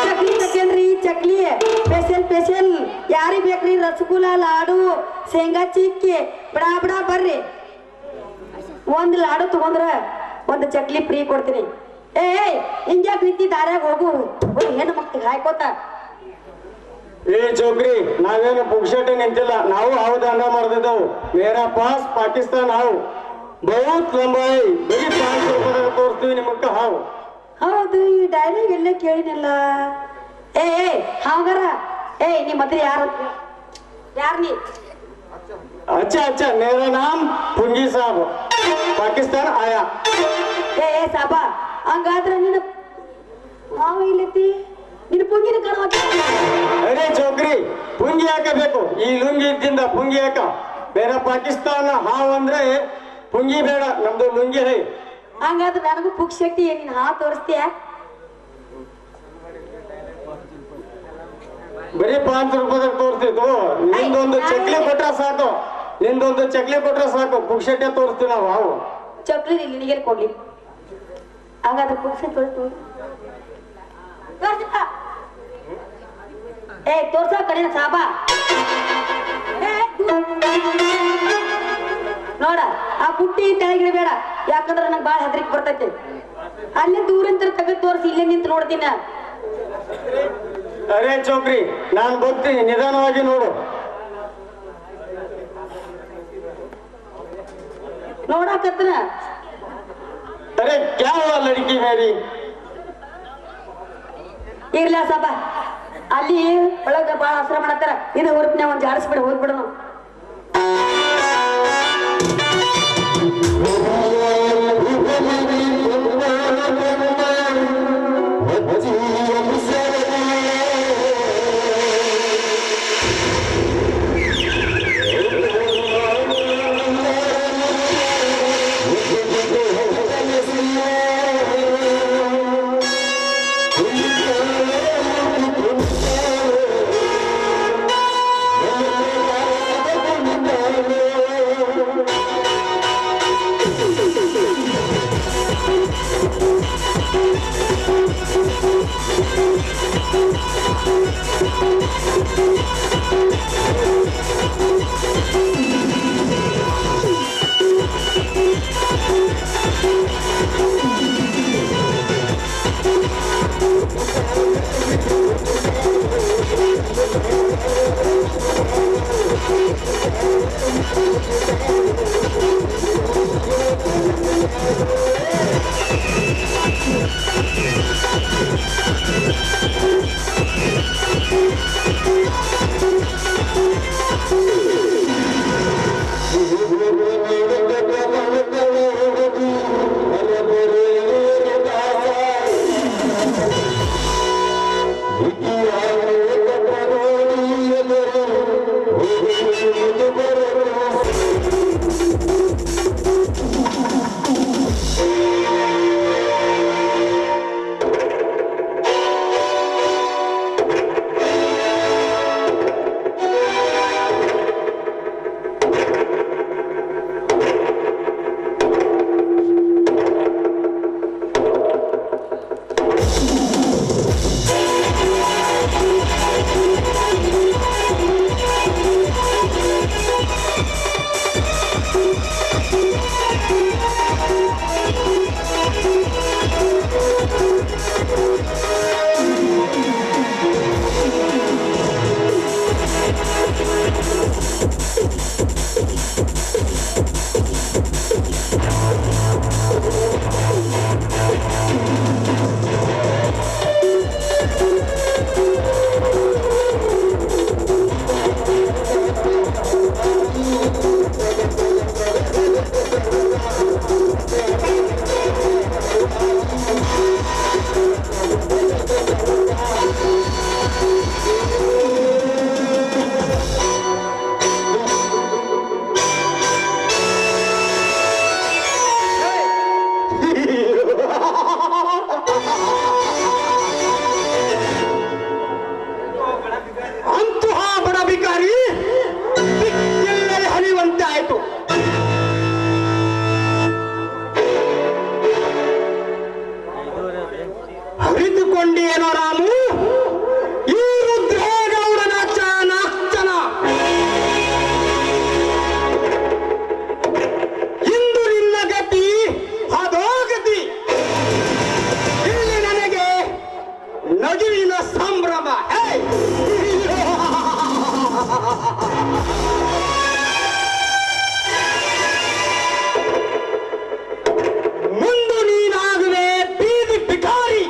ಚಕ್ಲಿ ತಕೇನ್ರಿ, ಚಕ್ಲಿ ಸ್ಪೆಷಲ್ ಸ್ಪೆಷಲ್. ಯಾರಿಗ್ ಬೇಕ್ರಿ? ರಸಗುಲ್ಲ, ಲಾಡು, ಶೇಂಗಾ ಚಿಕ್ಕಿ, ಬಡಾ ಬಡಾ ಬರ್ರಿ. ಒಂದ್ ಲಾಡು ತಗೊಂಡ್ರ ಒಂದ್ ಚಕ್ಲಿ ಫ್ರೀ ಕೊಡ್ತೀನಿ. ಏ ಹಿಂಗ್ಯಾಕ್ ನಿಂತಿ ದಾರ್ಯಾಗ ಹೋಗು, ಹೆಣ್ಣು ಮಕ್ಳಿಗೆ ಹಾಯ್ಕೋತ. ಏ ಚೌಕ್ರಿ, ನಾವೇನು ಪುಕ್ಷಟೆ ನಿಂತಿಲ್ಲ. ನಾವು ಹಾವು ದಂಡ ಮಾಡ್ತಿದ್ದೆವು. ಮೇರಾ ಪಾಸ್ ಪಾಕಿಸ್ತಾನ ಹಾವು. ಬಹುತ್ ಲಂಬಾಯಿ. ಬರೀ 500 ರೂಪಾಯಿದಾಗ ತೋರಿಸ್ತೀವಿ ನಿಮ್ಮಕ್ಕ ಹಾವು. ಹೌದು, ಈ ಡೈಲಾಗ್ ಎಲ್ಲ ಕೇಳಿನಲ್ಲ. ಏ ಹಾಗಾರ ನಿಮ್ಮ ಹತ್ರ ಯಾರು ನೀ? अच्छा अच्छा, मेरा नाम पुंगी साहब, पाकिस्तान आया. ಏ ಸಾಬಾ, ಹಂಗಾದ್ರೆ ನಿನ್ನ ಹಾವು ಇಲ್ಲೈತಿ, ನಿನ್ನ ಪುಂಗಿನ ಕಾಣ. अरे चौकरी, पुंगी ಹಾಕಬೇಕು. ಈ ಲುಂಗಿ ಇದ್ದಿಂದ ಪುಂಗಿ ಹಾಕ. ಬೇರೆ ಪಾಕಿಸ್ತಾನ ಹಾವು ಅಂದ್ರೆ ಪುಂಗಿ ಬೇಡ, ನಮ್ದು ಲುಂಗಿ ಹೈ. ಹಂಗಾದ್ರೆ ನನಗೂ ಪುಕ್ ಶಕ್ತಿ ನಿನ್ನ ಹಾವು ತೋರಿಸ್ತೀಯ? ಬರೀ 500 ರೂಪಾಯಿದಾಗ ತೋರಿಸ್ತಿತ್ತು. ನಿಂದೊಂದು ಚಕ್ಲಿ ಕೊಟ್ರೆ ಸಾಕು, ನಿಂದೊಂದು ಚಕ್ಲಿ ಕೊಟ್ರೆ ಸಾಕು. ಪುಕ್ಷಟೆ ತೋರಿಸ್ತೀವಿ ನಾವು ಹಾವು. ಚಕ್ಲಿ ಇಲ್ಲಿ ನಿನಗೆ ಕೊಡ್ಲಿ. ಹಾಗಾದ್ರೆ ಪುಕ್ ಶಕ್ತಿ ತೋರ್ಸ ಕಡಿನ ಸಾಬಾ. ನೋಡ, ಆ ಪುಟ್ಟಿ ತೆಳಗಿಡಬೇಡ, ಯಾಕಂದ್ರೆ ನಂಗೆ ಬಾಳ ಹೆದರಿಕೆ ಬರ್ತೈತಿ. ಅಲ್ಲೇ ದೂರಿಂದ ತೆಗೆದು ತೋರಿಸಿ, ಇಲ್ಲೇ ನಿಂತು ನೋಡ್ತೀನ. ಅರೆ ಚೌಕ್ರಿ, ನಾನು ಬರ್ತೀನಿ, ನಿಧಾನವಾಗಿ ನೋಡು. ನೋಡಾಕತ್ತನ. ಅರೆ ಕ್ಯಾ ಹುವಾ ಲಡ್ಕಿ ಮೇರಿ? ಇರ್ಲ ಸಾಬಾ, ಅಲ್ಲಿ ಒಳಗ ಬಾಳ ಹಸ್ರ ಮಾಡತ್ತಾರ. ಇದು ಹೊರಪಿನ ಒಂದ್ ಜಾಡಿಸ್ಬಿಡ, ಹೋಗ್ಬಿಡೋಣ. ಅರಿತುಕೊಂಡೇನೋ ರಾಮು, ಈ ರುದ್ರೇಗೌಡನ ಚಾಣಾಕ್ಷನ ಇಂದು ನಿನ್ನ ಗತಿ ಅದೋ ಗತಿ. ಇಲ್ಲಿ ನನಗೆ ನಗುವಿನ ಸಂಭ್ರಮ. ಮುಂದು ನೀನಾಗುವೆ ಬೀದಿ ಭಿಕಾರಿ.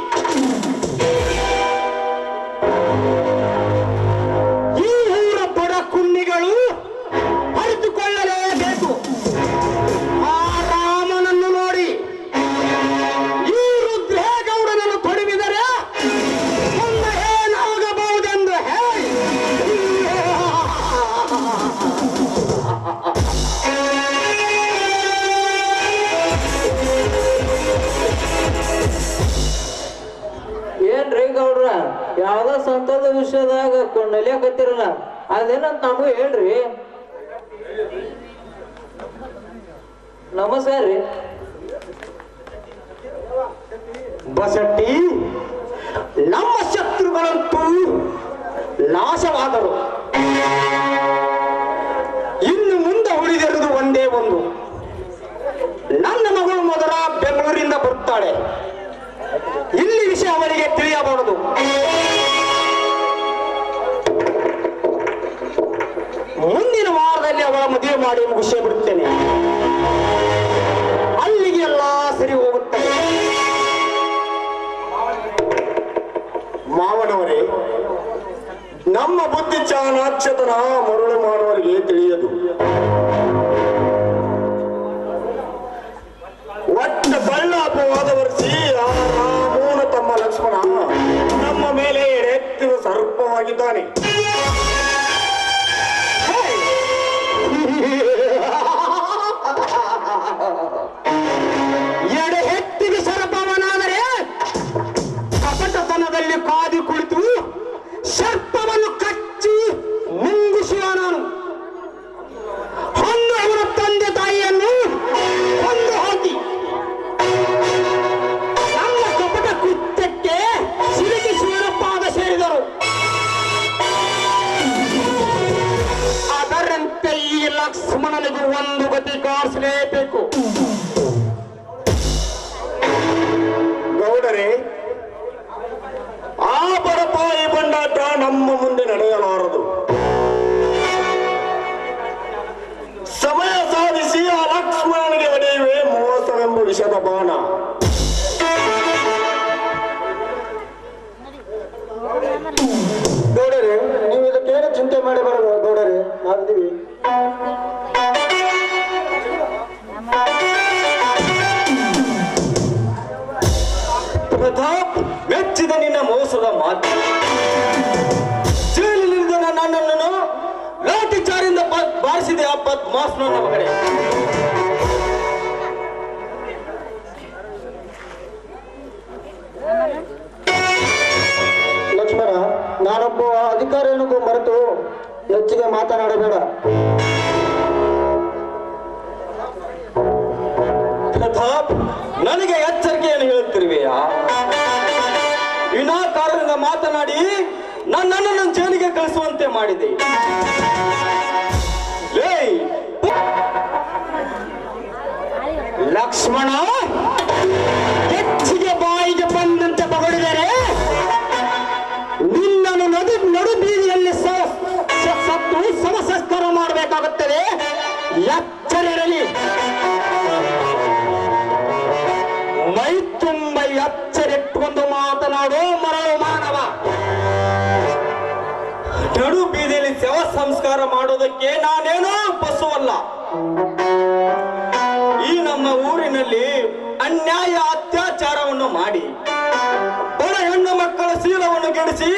ಈ ಊರ ಬಡ ಕುನ್ನಿಗಳು ಅರಿತುಕೊಳ್ಳಲೇಬೇಕು. ಆ ರಾಮನನ್ನು ನೋಡಿ ಈ ರುದ್ರೇಗೌಡನನ್ನು ತೊಡಗಿದರೆ ಮುಂದೆ ಏನಾಗಬಹುದೆಂದು ಹೇಳಿ. ಏನ್ರಿ ಗೌಡ್ರ, ಯಾವ್ದ ಸಂತದ ವಿಷಯದಾಗ ನಲಿಯಾಕತ್ತಿರಲ್ಲ, ಅದೇನಂತ ನಮಗೂ ಹೇಳ್ರಿ. ನಮಸ್ಕಾರ ರೀ. ಬಸಟ್ಟಿ, ನಮ್ಮ ಶತ್ರುಗಳಂತೂ ನಾಶವಾದರು. ಇನ್ನು ಮುಂದೆ ಉಳಿದಿರುವುದು ಒಂದೇ ಒಂದು. ನನ್ನ ಮಗಳು ಮೊದಲ ಬೆಂಗಳೂರಿಂದ ಬರುತ್ತಾಳೆ. ಇಲ್ಲಿ ವಿಷಯ ಅವರಿಗೆ ತಿಳಿಯಬಾರದು. ಮುಂದಿನ ವಾರದಲ್ಲಿ ಅವಳ ಮದುವೆ ಮಾಡಿ ಮುಗಿಸೇ ಬಿಡುತ್ತೇನೆ. ಅಲ್ಲಿಗೆ ಎಲ್ಲ ಸರಿ ಹೋಗುತ್ತದೆ. ಮಾವನವರೇ, ನಮ್ಮ ಬುದ್ಧಿ ಚಾಣಾಕ್ಷತನ ಮರುಳು ಮಾಡುವವರಿಗೆ ತಿಳಿಯದು. ಒಟ್ಟ ಬಳ್ಳ ಅಪವಾದ ವರ್ಷಿ ಆ ರಾಮೂನ ತಮ್ಮ ಲಕ್ಷ್ಮಣ ನಮ್ಮ ಮೇಲೆ ಎಡೆತ್ತಿದ ಸರ್ಪವಾಗಿದ್ದಾನೆ. ಎಡೆ ಹೆತ್ತಿಗೆ ಸರ್ಪವನಾದರೆ ಕಪಟತನದಲ್ಲಿ ಕಾದು ಕುಳಿತು ಸರ್ಪವನ್ನು ಕಚ್ಚಿ ಮುಂಗುಸುವ ನಾನು. ಹೊಂದು ಅವರ ತಂದೆ ತಾಯಿಯನ್ನು ಹೊಂದು ಹೋಗಿ ನಮ್ಮ ಕಪಟ ಕೃತ್ಯಕ್ಕೆ ಸಿಲುಕಿಸುವ ಪಾದ ಸೇರಿದರು. ಅದರಂತೆ ಈ ಲಕ್ಷ್ಮಣನಿಗೂ ಒಂದು ಗತಿ ಕಾಣಿಸಲೇಬೇಕು. ಗೌಡರೇ, ಆ ಬಡಪಾಯಿ ಬಂಡಾಟ ನಮ್ಮ ಮುಂದೆ ನಡೆಯಲಾರದು. ಸಮಯ ಚಿಂತೆ ಮಾಡಿ ಬರೋದು ಗೌಡರೇ, ನಾವಿದ್ದೀವಿ. ಪ್ರತಾಪ್, ಮೆಚ್ಚಿದ ನಿನ್ನ ಮೋಸದ ಮಾತು. ಜೈಲಿನಿಂದ ನನ್ನನ್ನು ಲಾಠಿ ಚಾರಿಂದ ಬಾರಿಸಿದೆ ಆ ಬದ್ಮಾಸ್ನ ಮಗನೇ. ಲಕ್ಷ್ಮಣ, ನಾನೊಬ್ಬ ಅಧಿಕಾರಿಯನ್ನು ಮರೆತು ಹೆಚ್ಚಿಗೆ ಮಾತನಾಡಬೇಡ. ಪ್ರತಾಪ್, ನನಗೆ ಎಚ್ಚರಿಕೆಯನ್ನು ಹೇಳುತ್ತಿರುವೆಯಾ? ವಿನಾಕಾರದಿಂದ ಮಾತನಾಡಿ ನನ್ನನ್ನು ಜೈಲಿಗೆ ಕಳಿಸುವಂತೆ ಮಾಡಿದೆ. ಲಕ್ಷ್ಮಣ, ಹೆಚ್ಚಿಗೆ ಬಾಯಿಗೆ ಬಂದಂತೆ ಬಗಳಿದರೆ ನಿನ್ನನ್ನು ನಡು ಬೀದಿಯಲ್ಲಿ ಸತ್ತು ಸಮಸಂಸ್ಕಾರ ಮಾಡಬೇಕಾಗುತ್ತದೆ. ಎಚ್ಚರಿರಲಿ. ಮೈ ತುಂಬ ಎಚ್ಚರಿಟ್ಟುಕೊಂಡು ಮಾತನಾಡೋ ಮರಳು ಮಾನವ. ನಡು ಬೀದಿಯಲ್ಲಿ ಶವ ಸಂಸ್ಕಾರ ಮಾಡೋದಕ್ಕೆ ನಾನೇನೋ ಬಸುವಲ್ಲ. ಈ ನಮ್ಮ ಊರಿನಲ್ಲಿ ಅನ್ಯಾಯ ಅತ್ಯಾಚಾರವನ್ನು ಮಾಡಿ ಬಡ ಹೆಣ್ಣು ಮಕ್ಕಳ ಶೀಲವನ್ನು ಗೆಡಿಸಿ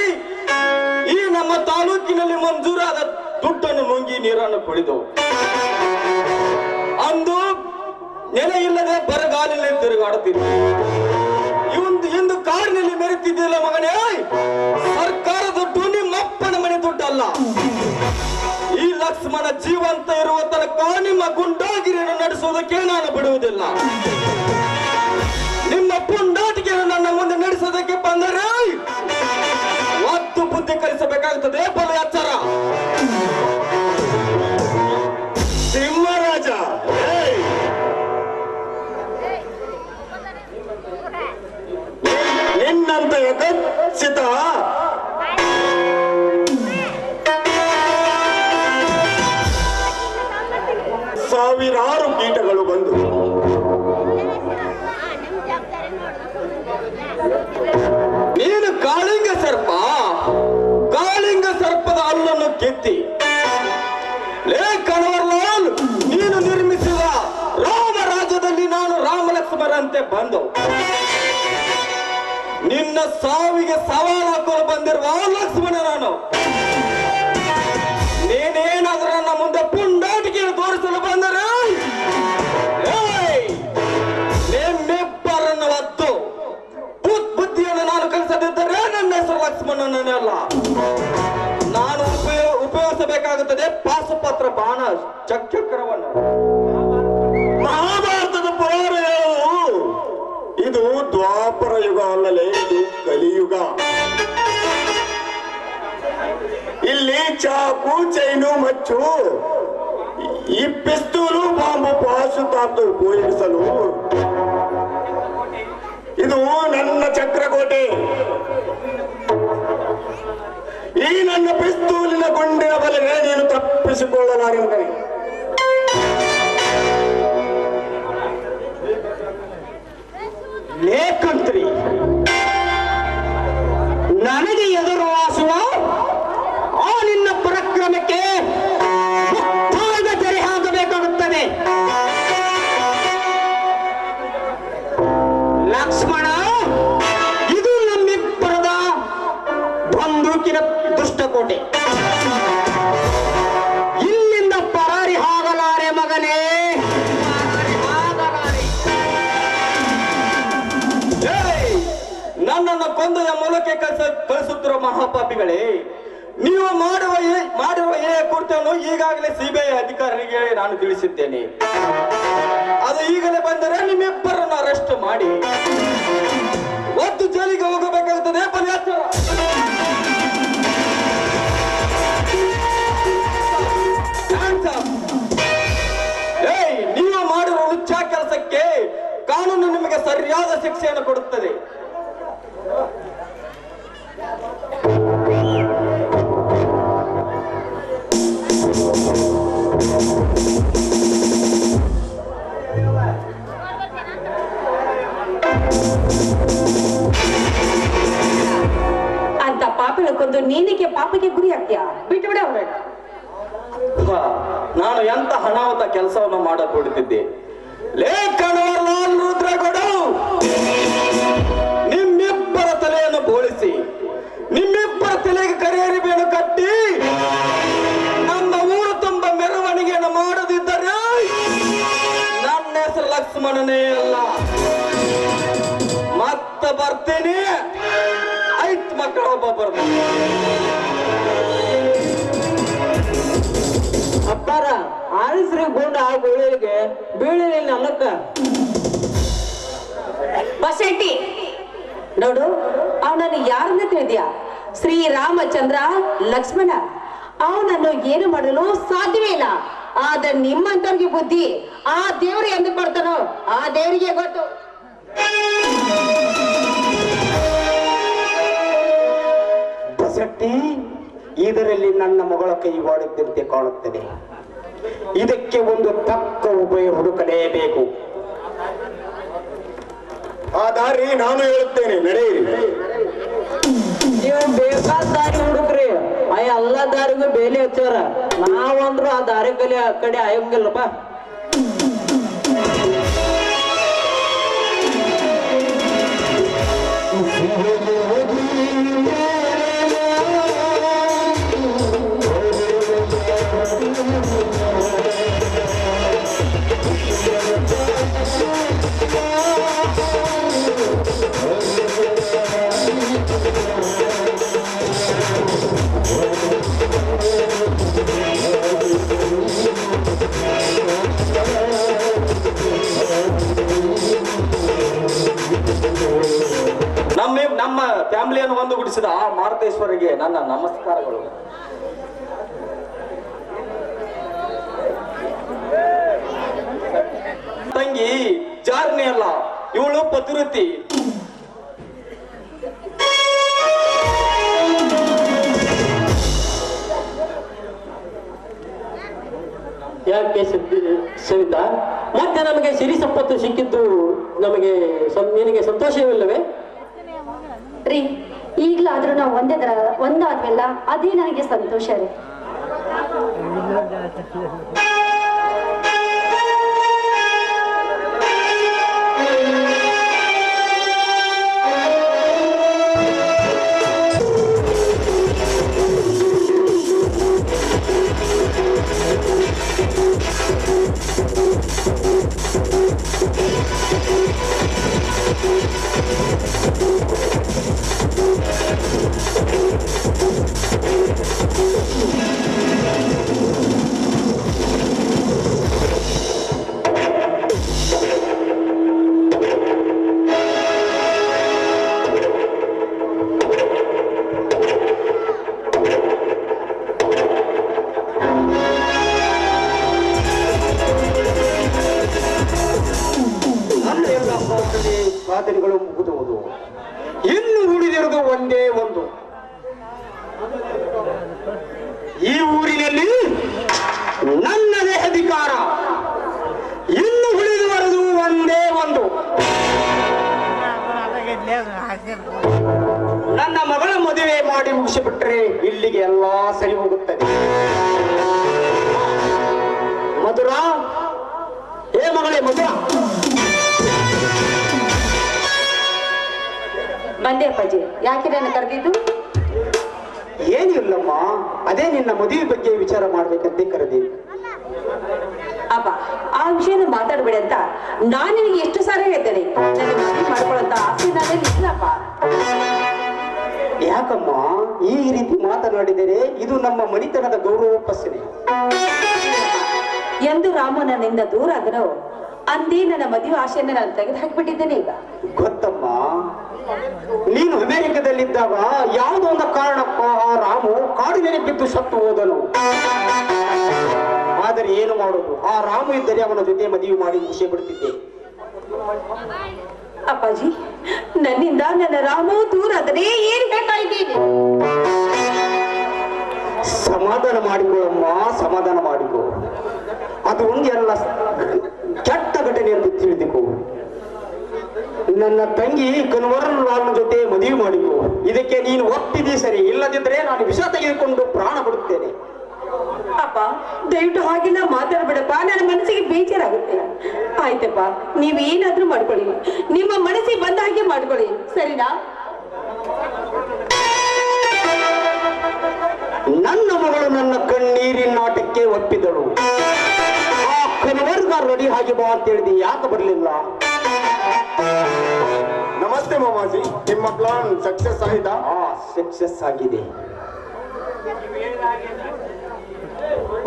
ಈ ನಮ್ಮ ತಾಲೂಕಿನಲ್ಲಿ ಮಂಜೂರಾದ ದುಡ್ಡನ್ನು ನುಂಗಿ ನೀರನ್ನು ಕುಡಿದು ಅಂದು ನೆಲೆ ಇಲ್ಲದೆ ಬರಗಾಲಿನಲ್ಲಿ ತಿರುಗಾಡುತ್ತಿದ್ದೆ. ಇಂದು ಕಾರಿನಲ್ಲಿ ಮೆರೆತಿದ್ದಿಲ್ಲ ಮಗನೇ. ಸರ್ಕಾರ ದುಡ್ಡು ನಿಮ್ಮಪ್ಪನ ಮನೆ ದುಡ್ಡಲ್ಲ. ಈ ಲಕ್ಷ್ಮಣ ಜೀವಂತ ಇರುವ ತನಕ ನಿಮ್ಮ ಗುಂಡಾಗಿರಿಯನ್ನು ನಡೆಸುವುದಕ್ಕೆ ನಾನು ಬಿಡುವುದಿಲ್ಲ. ನಿಮ್ಮ ಪುಂಡಾಟಿಕೆಯನ್ನು ನನ್ನ ಮುಂದೆ ನಡೆಸೋದಕ್ಕೆ ಬಂದರೆ ಒತ್ತು ಬುದ್ಧಿ ಕಲಿಸಬೇಕಾಗುತ್ತದೆ. ಬಲ ಎಚ್ಚರ. ಸಿಂಹರಾಜ, ನಿನ್ನಂತ ಯಥಚಿತ ಸಾವಿರಾರು ಕೀಟಗಳು ಬಂದು ನೀನು ಕಾಳಿಂಗ ಸರ್ಪದ ಹಲ್ಲನ್ನು ಕಿತ್ತಿ ಕನ್ವರ್ಲಾಲ್ ನೀನು ನಿರ್ಮಿಸಿದ ರಾಮರಾಜ್ಯದಲ್ಲಿ ನಾನು ರಾಮ ಲಕ್ಷ್ಮಣರಂತೆ ಬಂದು ನಿನ್ನ ಸಾವಿಗೆ ಸವಾಲು ಹಾಕಲು ಬಂದಿರುವ ಲಕ್ಷ್ಮಣ ನಾನು. ನೀನೇನಾದ್ರೂ ನನ್ನ ಮುಂದೆ ಪುಂಡಾಟಿಕೆಯನ್ನು ತೋರಿಸಲು ಬಂದರೆ ನಿಮ್ಮಿಬ್ಬರನ್ನು ಒತ್ತು ಬುದ್ಧಿಯನ್ನು ನಾನು ಕಲಿಸದಿದ್ದರೆ ನನ್ನ ಹೆಸರು ಲಕ್ಷ್ಮಣನೇ ಅಲ್ಲ. ನಾನು ಉಪಯೋಗಿಸಬೇಕಾಗುತ್ತದೆ ಪಾಸುಪತ್ರ ಬಾಣ ಚಕ್ರವನ್ನು. ಮಹಾಭಾರತದ ಪುರಾಣ ಇದು ದ್ವಾಪರ ಯುಗ ಅಲ್ಲಲೇ, ಇದು ಕಲಿಯುಗ. ಇಲ್ಲಿ ಚಾಕು, ಚೈನು, ಮಚ್ಚು, ಈ ಪಿಸ್ತೂಲು, ಬಾಂಬು, ಪಾಶುತಾಪ್ತ ಉಪಯೋಗಿಸಲು ಇದು ನನ್ನ ಚಕ್ರಕೋಟೆ. ಈ ನನ್ನ ಪಿಸ್ತೂಲಿನ ಗುಂಡಿನ ಬಲೆಗೆ ನೀನು ತಪ್ಪಿಸಿಕೊಳ್ಳಲಾರೆ. ಲೇಖಂತ್ರಿ, ನನಗೆ ಎದುರುವಾಸುವ ಆ ನಿನ್ನ ಪರಾಕ್ರಮಕ್ಕೆ ಮುಕ್ತಾಯದ ತೆರೆ ಹಾಕಬೇಕಾಗುತ್ತದೆ. ಲಕ್ಷ್ಮಣ, ಇದು ನಮ್ಮಿಬ್ಬರದ ಬಂದೂಕಿನ ದುಷ್ಟಕೋಟೆ. ಇಲ್ಲಿಂದ ಪರಾರಿ ಆಗಲಾರೆ ಮಗನೇ, ನನ್ನನ್ನು ಕೊಂದದ ಮೂಲಕ ಕಳಿಸುತ್ತಿರುವ ಮಹಾಪಾಪಿಗಳೇ, ನೀವು ಮಾಡುವ ಈ ಕೃತ್ಯವನ್ನು ಈಗಾಗಲೇ ಸಿಬಿಐ ಅಧಿಕಾರಿಗಳಿಗೆ ನಾನು ತಿಳಿಸಿದ್ದೇನೆ. ಅದು ಈಗಲೇ ಬಂದರೆ ನಿಮ್ಮಿಬ್ಬರನ್ನು ಅರೆಸ್ಟ್ ಮಾಡಿ ಒತ್ತು ಜೈಲಿಗೆ ಹೋಗಬೇಕಾಗುತ್ತದೆ. ಬಲಿಯಾಚಾರ. ನೀವು ಮಾಡಿರುವ ಹುಚ್ಚ ಕೆಲಸಕ್ಕೆ ಕಾನೂನು ನಿಮಗೆ ಸರಿಯಾದ ಶಿಕ್ಷೆಯನ್ನು ಕೊಡುತ್ತದೆ. ಅಂತ ಪಾಪಿನ ಕೊಂದು ನೀನಿಗೆ ಪಾಪಿಗೆ ಗುರಿ ಆಗ್ತೀಯಾ? ಬಿಟ್ಟು ಬಿಡ. ಮಾಡಬೇಡ. ನಾನು ಎಂತ ಅನಾಹುತ ಕೆಲಸವನ್ನು ಮಾಡಕೊಡುತ್ತಿದ್ದೆ. ಲೇಖನವರ್ಲಾಲ್ ರುದ್ರಗೌಡ, ನಿಮ್ಮಿಬ್ಬರ ತಲೆಯನ್ನು ಬೋಳಿಸಿ ನಿಮ್ಮಿಬ್ಬರ ತಲೆಗೆ ಕರಿಯರಿ ಬೇನು ಕಟ್ಟಿ ನಮ್ಮ ಊರು ತುಂಬ ಮೆರವಣಿಗೆಯನ್ನು ಮಾಡದಿದ್ದರೆ ನನ್ನ ಹೆಸರು ಲಕ್ಷ್ಮಣನೇ ಅಲ್ಲ. ಮತ್ತ ಬರ್ತೀನಿ. ಐತ್ ಮಕ್ಕಳ ಒಬ್ಬ ಬರ್ತೀನಿ. ಅಪ್ಪಾರ ಆರಿಸ್ರಿ ಗುಂಡ ಆ ಗೋಳಿಗೆ ಬೀಳಿಲ್ಲ ನಲ್ಲಕ್ಕ. ಬಸೆಟ್ಟಿ ನೋಡು, ಅವನನ್ನು ಯಾರನ್ನ ತಿಳಿದ್ಯಾ? ಶ್ರೀರಾಮಚಂದ್ರ ಲಕ್ಷ್ಮಣ. ಅವನನ್ನು ಏನು ಮಾಡಲು ಸಾಧ್ಯವೇ ಇಲ್ಲ. ಆದ್ರೆ ನಿಮ್ಮಂತವ್ರಿಗೆ ಬುದ್ಧಿ ಆ ದೇವ್ರು ಎಂದು ಕೊಡ್ತಾನೋ ಆ ದೇವರಿಗೆ ಗೊತ್ತು. ಬಸಟ್ಟಿ, ಇದರಲ್ಲಿ ನನ್ನ ಮಗಳ ಕೈ ವಾಡಿದ್ದಂತೆ ಕಾಣುತ್ತದೆ. ಇದಕ್ಕೆ ಒಂದು ತಕ್ಕ ಉಭಯ ಹುಡುಕಲೇಬೇಕು. ಆ ದಾರಿ ನಾನು ಹೇಳುತ್ತೇನೆ, ನಡೆಯಿರಿ. ನೀವು ಬೇಕಾದ ದಾರಿ ಹುಡುಕ್ರಿ. ಆ ಎಲ್ಲಾ ದಾರಿಗೂ ಬೇಲಿ ಹಚ್ಚಾರ. ನಾವಂದ್ರು ಆ ದಾರಿ ಕಡೆ ಆಯಂಗಿಲ್ಲಪ್ಪ. ನಮ್ಮ ಫ್ಯಾಮಿಲಿಯನ್ನು ಒಂದುಗೂಡಿಸಿದ ಆ ಮಾರುತೇಶ್ವರಿಗೆ ನನ್ನ ನಮಸ್ಕಾರಗಳು. ತಂಗಿ ಜಾರ್ನಿ ಅಲ್ಲ, ಇವಳು ಪತಿವೃತ್ತಿ. ಯಾಕೆ ಸವಿತಾ, ಮತ್ತೆ ನಮಗೆ ಸಿರಿ ಸಂಪತ್ತು ಸಿಕ್ಕಿದ್ದು ನಮಗೆ ನಿನಗೆ ಸಂತೋಷವಿಲ್ಲವೇ? ರೀ, ಈಗ್ಲಾದ್ರೂ ನಾವು ಒಂದಾದ್ವಲ್ಲ, ಅದೇ ನನಗೆ ಸಂತೋಷ ರೀ. ಸಾಧನೆಗಳು ಮುಗಿದುವುದು. ಇನ್ನು ಉಳಿದಿರುವುದು ಒಂದೇ ಒಂದು. ಈ ಊರಿನಲ್ಲಿ ನನ್ನದೇ ಅಧಿಕಾರ. ಇನ್ನು ಉಳಿದು ಬರುವುದು ಒಂದೇ ಒಂದು. ನನ್ನ ಮಗಳ ಮದುವೆ ಮಾಡಿ ಮುಗಿಸಿಬಿಟ್ರೆ ಇಲ್ಲಿಗೆ ಎಲ್ಲಾ ಸರಿ ಹೋಗುತ್ತದೆ. ಮಧುರಾ, ಏ ಮಗಳೇ ಮಧುರಾ. ಬಂದೆ ಅಪ್ಪಾಜಿ, ಯಾಕೆ ನನ್ನ ಕರೆದಿದ್ದು? ಏನಿಲ್ಲಮ್ಮ, ಅದೇ ನಿನ್ನ ಮದುವೆ ಬಗ್ಗೆ ವಿಚಾರ ಮಾಡ್ಬೇಕಂತ ಕರೆದಿ. ಅಪ್ಪ, ಆ ವಿಷಯನ ಮಾತಾಡ್ಬೇಡಿ ಅಂತ ನಾನು ನಿನಗೆ ಎಷ್ಟು ಸಾರಿ ಹೇಳ್ತೇನೆ. ನನಗೆ ಮದುವೆ ಮಾಡ್ಕೊಳ್ಳೋಂತ ಆಸೆ ನಾನೇನು ಇಲ್ಲಪ್ಪ. ಯಾಕಮ್ಮ ಈ ರೀತಿ ಮಾತನಾಡಿದರೆ? ಇದು ನಮ್ಮ ಮನಿತನದ ಗೌರವ ಪ್ರಶ್ನೆ. ಎಂದು ರಾಮ ನನ್ನಿಂದ ದೂರ ಆದನೋ ಅಂದೇ ನನ್ನ ಮದುವೆ ಆಶೆಯನ್ನ ನಾನು ತೆಗೆದು ಹಾಕಿಬಿಟ್ಟಿದ್ದೇನೆ. ಈಗ ಗೊತ್ತಮ್ಮ, ನೀನು ಅಮೆರಿಕದಲ್ಲಿದ್ದಾಗ ಯಾವುದೋ ಒಂದು ಕಾರಣಕ್ಕೂ ಆ ರಾಮು ಕಾಡಿನಲ್ಲಿ ಬಿದ್ದು ಸತ್ತು ಹೋದನು. ಆದರೆ ಏನು ಮಾಡೋದು, ಆ ರಾಮು ಇದ್ದರೆ ಅವನ ಜೊತೆ ಮದುವೆ ಮಾಡಿ ಮುಗಿಸಿ ಬಿಡ್ತಿದ್ದೆ. ಅಪ್ಪಾಜಿ, ನನ್ನಿಂದ ನನ್ನ ರಾಮು ದೂರ ಆದರೆ ಏನ್ ಹೇಳ್ತಾ ಇದ್ದೀನಿ? ಸಮಾಧಾನ ಮಾಡಿಕೊಳ್ಳಮ್ಮ, ಸಮಾಧಾನ ಮಾಡಿಕೊ. ಅದು ಒಂದೆಲ್ಲ ಕೆಟ್ಟ ಘಟನೆ ಅಂತ ತಿಳಿದುಕೋ. ನನ್ನ ತಂಗಿ ಕನ್ವರ್ಲಾಲ್ನ ಜೊತೆ ಮದುವೆ ಮಾಡಿಕೊ. ಇದಕ್ಕೆ ನೀನು ಒಪ್ಪಿದಿ ಸರಿ, ಇಲ್ಲದಿದ್ದರೆ ನಾನು ವಿಷ ತೆಗೆದುಕೊಂಡು ಪ್ರಾಣ ಬಿಡುತ್ತೇನೆ. ಅಪ್ಪ ದಯವಿಟ್ಟು ಹಾಗೆಲ್ಲ ಮಾತಾಡ್ಬೇಡಪ್ಪ, ನನ್ನ ಮನಸ್ಸಿಗೆ ಬೇಜಾರಾಗುತ್ತೆ. ಆಯ್ತಪ್ಪ, ನೀವೇನಾದ್ರೂ ಮಾಡ್ಕೊಳ್ಳಿ, ನಿಮ್ಮ ಮನಸ್ಸಿಗೆ ಬಂದ ಹಾಗೆ ಮಾಡ್ಕೊಳ್ಳಿ, ಸರಿನಾ? ನನ್ನ ಮಗಳು ನನ್ನ ಕಣ್ಣೀರಿನ ನಾಟಕ್ಕೆ ಒಪ್ಪಿದಳು. ಆ ಕನ್ವರ್ಗ ರೆಡಿ ಆಗಿ ಬಾ ಅಂತ ಹೇಳಿದೆ, ಯಾಕೆ ಬರಲಿಲ್ಲ? ನಮಸ್ತೆ ಮಾಮಾಜಿ, ನಿಮ್ಮ ಪ್ಲಾನ್ ಸಕ್ಸಸ್ ಆಯ್ತಾ? ಸಕ್ಸಸ್ ಆಗಿದೆ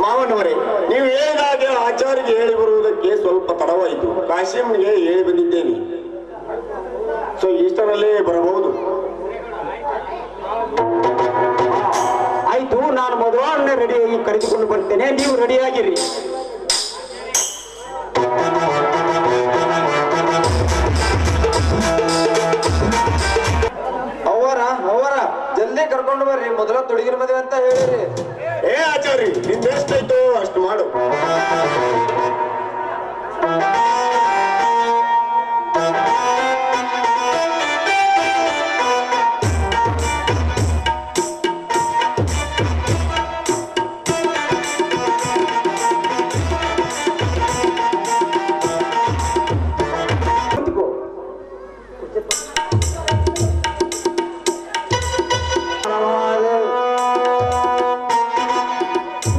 ಮಾವನವರೇ, ನೀವು ಹೇಳಿದಾಗೆ ಆಚಾರ್ಯಗೆ ಹೇಳಿ ಬರುವುದಕ್ಕೆ ಸ್ವಲ್ಪ ತಡವಾಯಿತು. ಕಾಶಿಂಗೆ ಹೇಳಿ ಬಂದಿದ್ದೇನೆ, ಸೊ ಇಷ್ಟರಲ್ಲೇ ಬರಬಹುದು. ಆಯ್ತು, ನಾನು ಮದುವೆ ರೆಡಿಯಾಗಿ ಕರೆದುಕೊಂಡು ಬರ್ತೇನೆ, ನೀವು ರೆಡಿಯಾಗಿರಿ. ಅವರ ಜಲ್ದಿ ಕರ್ಕೊಂಡು ಬರ್ರಿ, ಮೊದಲ ತುಡುಗಿನ ಮದುವೆ ಅಂತ ಹೇಳಿರಿ. ಏ ಆಚಾರ್ಯ, ನಿಂದೆಷ್ಟಾಯ್ತು ಅಷ್ಟು ಮಾಡು.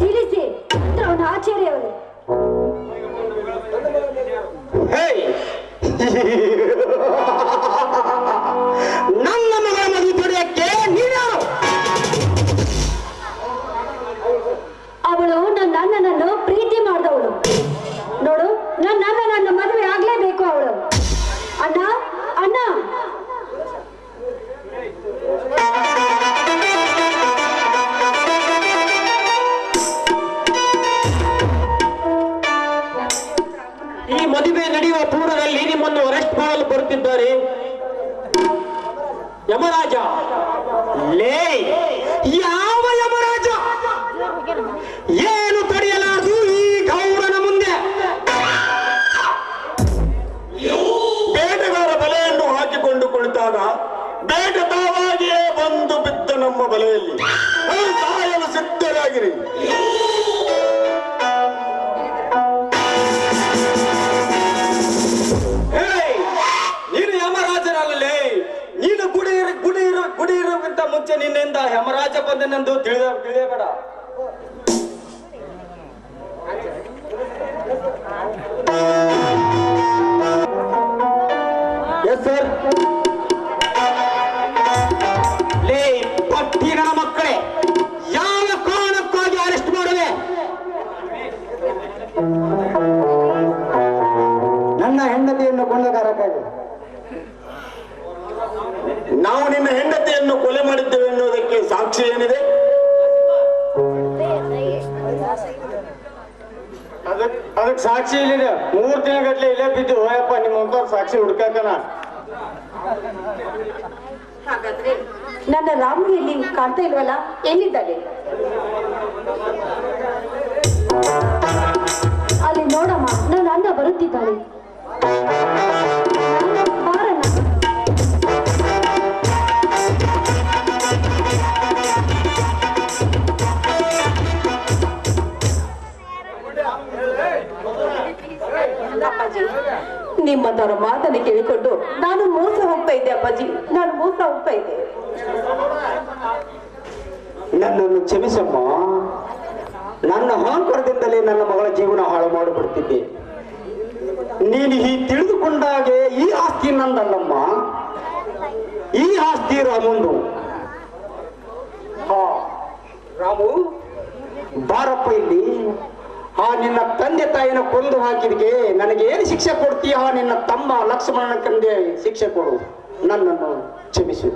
ನಿಲ್ಲಿಸಿ ಅವನ ಆಚಾರ್ಯ ಅವರು. ನನ್ನ ಮಗಳ ಮದುವೆ ತೊಡೆಯಕ್ಕೆ ನೀನ್ಯಾರು? ಅವಳು ನನ್ನ ಅಣ್ಣನನ್ನು ಪ್ರೀತಿ ಮಾಡಿದವಳು. ನೋಡು, ನನ್ನ ಅಣ್ಣನನ್ನು ಮದುವೆ ಆಗ್ಲೇಬೇಕು ಅವಳು. ಅಣ್ಣ ಅಣ್ಣ, ಈ ಮದುವೆ ನಡೆಯುವ ಪೂರ್ವದಲ್ಲಿ ನಿಮ್ಮನ್ನು ಅರೆಸ್ಟ್ ಮಾಡಲು ಬರುತ್ತಿದ್ದಾರೆ ಯಮರಾಜ. ಲೇ, ಯಾವ ಯಮರಾಜ? ಏನು ತಡೆಯಲಾದು ಈ ಗೌರನ ಮುಂದೆ? ಬೇಟೆಗಾರ ಬಲೆಯನ್ನು ಹಾಕಿಕೊಂಡು ಕುಳಿತಾಗ ಬೇಟೆ ತಾವಾಗಿಯೇ ಬಂದು ಬಿದ್ದ ನಮ್ಮ ಬಲೆಯಲ್ಲಿ ಸಾಯಲು ಸಿದ್ಧರಾಗಿರಿ. ನೀನು ಯಮರಾಜನಲ್ಲೇ, ನೀನು ಗುಡಿ ಇರೋಕ್ಕಿಂತ ಮುಂಚೆ ನಿನ್ನಿಂದ ಯಮರಾಜ ಬಂದನೆಂದು ತಿಳಿಯಬೇಡ. Yes sir. ಲೇ ಪಟ್ಟಿನ ಮಕ್ಕಳೇ, ಯಾವ ಕಾರಣಕ್ಕಾಗಿ ಅರೆಸ್ಟ್ ಮಾಡುವೆ? ನನ್ನ ಹೆಂಡತಿಯನ್ನು ಕೊಂದ ಕಾರಣಕ್ಕಾಗಿ. ನಾವು ನಿನ್ನ ಹೆಂಡತಿಯನ್ನು ಕೊಲೆ ಮಾಡಿದ್ದೇವೆ ಎನ್ನುವುದಕ್ಕೆ ಸಾಕ್ಷಿ ಏನಿದೆ? ಅದಕ್ಕೆ ಸಾಕ್ಷಿ ಇಲ್ಲಿದೆ. 3 ದಿನಗಟ್ಲೆ ಇಲ್ಲೇ ಬಿದ್ದು ಹೋಯಪ್ಪ, ನಿಮ್ಮ ಸಾಕ್ಷಿ ಹುಡ್ಕಾಕನ. ಹಾಗಾದ್ರೆ ನನ್ನ ರಾಮು ಎಲ್ಲಿ ಕಾಣ್ತಾ ಇಲ್ವಲ್ಲ, ಎಲ್ಲಿದ್ದಾನೆ? ಅಲ್ಲಿ ನೋಡಮ್ಮ, ನನ್ನ ಅಣ್ಣ ಬರುತ್ತಿದ್ದಾನೆ. ಬಾರಣ್ಣ. ಅಪ್ಪಾಜಿ, ನಿಮ್ಮದವರ ಮಾತನ್ನು ಕೇಳಿಕೊಂಡು ನಾನು ಮೋಸ ಹೋಗ್ತಾ ಇದ್ದೆ ಅಪ್ಪಾಜಿ, ನಾನು ಮೋಸ ಹೋಗ್ತಾ ಇದ್ದೆ. ನನ್ನನ್ನು ಕ್ಷಮಿಸಮ್ಮ. ನನ್ನ ಅಹಂಕಾರದಿಂದಲೇ ನನ್ನ ಮಗಳ ಜೀವನ ಹಾಳು ಮಾಡಿಬಿಡ್ತಿದ್ದೆ. ನೀನು ಈ ತಿಳಿದುಕೊಂಡಾಗೆ ಈ ಆಸ್ತಿ ನಂದಲ್ಲಮ್ಮ, ಈ ಆಸ್ತಿ ರಾಮುಂದು. ರಾಮು, ಬಾರಪ್ಪ ಇಲ್ಲಿ. ಆ ನಿನ್ನ ತಂದೆ ತಾಯಿನ ಕೊಂದು ಹಾಕಿದ್ಗೆ ನನಗೆ ಏನು ಶಿಕ್ಷೆ ಕೊಡ್ತೀಯ? ನಿನ್ನ ತಮ್ಮ ಲಕ್ಷ್ಮಣನ ಕಂದೆ ಶಿಕ್ಷೆ ಕೊಡು, ನನ್ನನ್ನು ಕ್ಷಮಿಸು.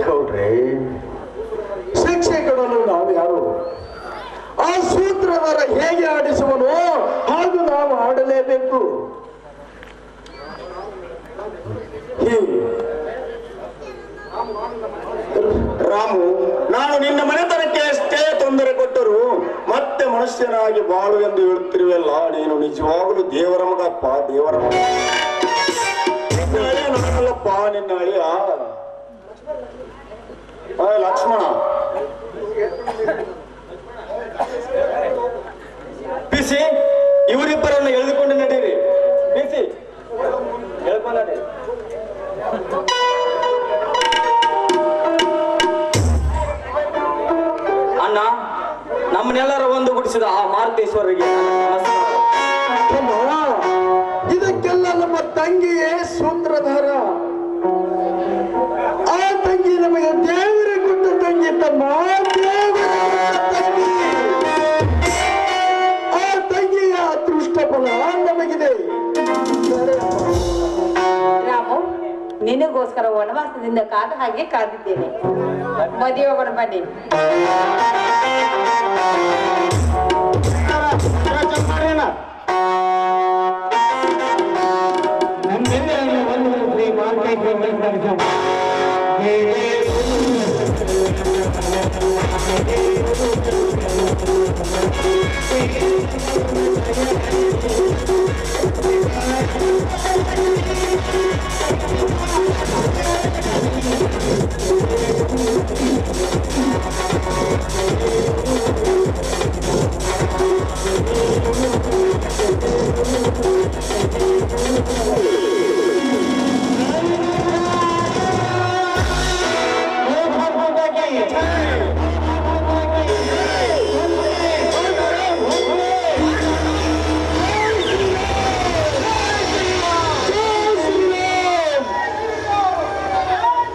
ಗೌಡ್ರೆ, ಶಿಕ್ಷೆ ಕೊಡಲು ನಾವು ಯಾರು? ಆ ಸೂತ್ರಧಾರ ಹೇಗೆ ಆಡಿಸುವನೋ ಹಾಗೂ ನಾವು ಆಡಲೇಬೇಕು. ರಾಮು, ನಾನು ನಿನ್ನ ಮನೆತನಕ್ಕೆ ಎಷ್ಟೇ ತೊಂದರೆ ಕೊಟ್ಟರು ಮತ್ತೆ ಮನುಷ್ಯನಾಗಿ ಬಾಳು ಎಂದು ಹೇಳುತ್ತಿರುವಲ್ಲ, ನೀನು ನಿಜವಾಗಲೂ ದೇವರ ಮಗಪ್ಪ, ದೇವರ ಮಗ. ನಿನ್ನ ಅಳಿಯ ನಾನಲ್ಲಪ್ಪ, ನಿನ್ನ ಅಳಿಯ ಲಕ್ಷ್ಮಣ. ನಮ್ಮನ್ನೆಲ್ಲರ ಒಂದುಗೂಡಿಸಿದ ಆ ಮಾರುತೇಶ್ವರಿಗೆ ನಮಸ್ಕಾರ. ಇದಕ್ಕೆಲ್ಲ ನಮ್ಮ ತಂಗಿಯೇ ಸೂತ್ರಧಾರ. ಆ ತಂಗಿ ನಮಗೆ ದೇವರೇ ಕೊಟ್ಟ ತಂಗಿ ತಮ್ಮ, ದೇವರೇ ಕೊಟ್ಟ ತಂಗಿ. ಆ ತಂಗಿಯ ಅದೃಷ್ಟ ಫಲ ನಮಗಿದೆ. ರಾಮು, ನಿನಗೋಸ್ಕರ ವನವಾಸದಿಂದ ಕಾದ ಹಾಗೆ ಕಾದಿದ್ದೇನೆ. ಮದುವೆ ಹೋಗೋಣ ಬನ್ನಿ. Thank you.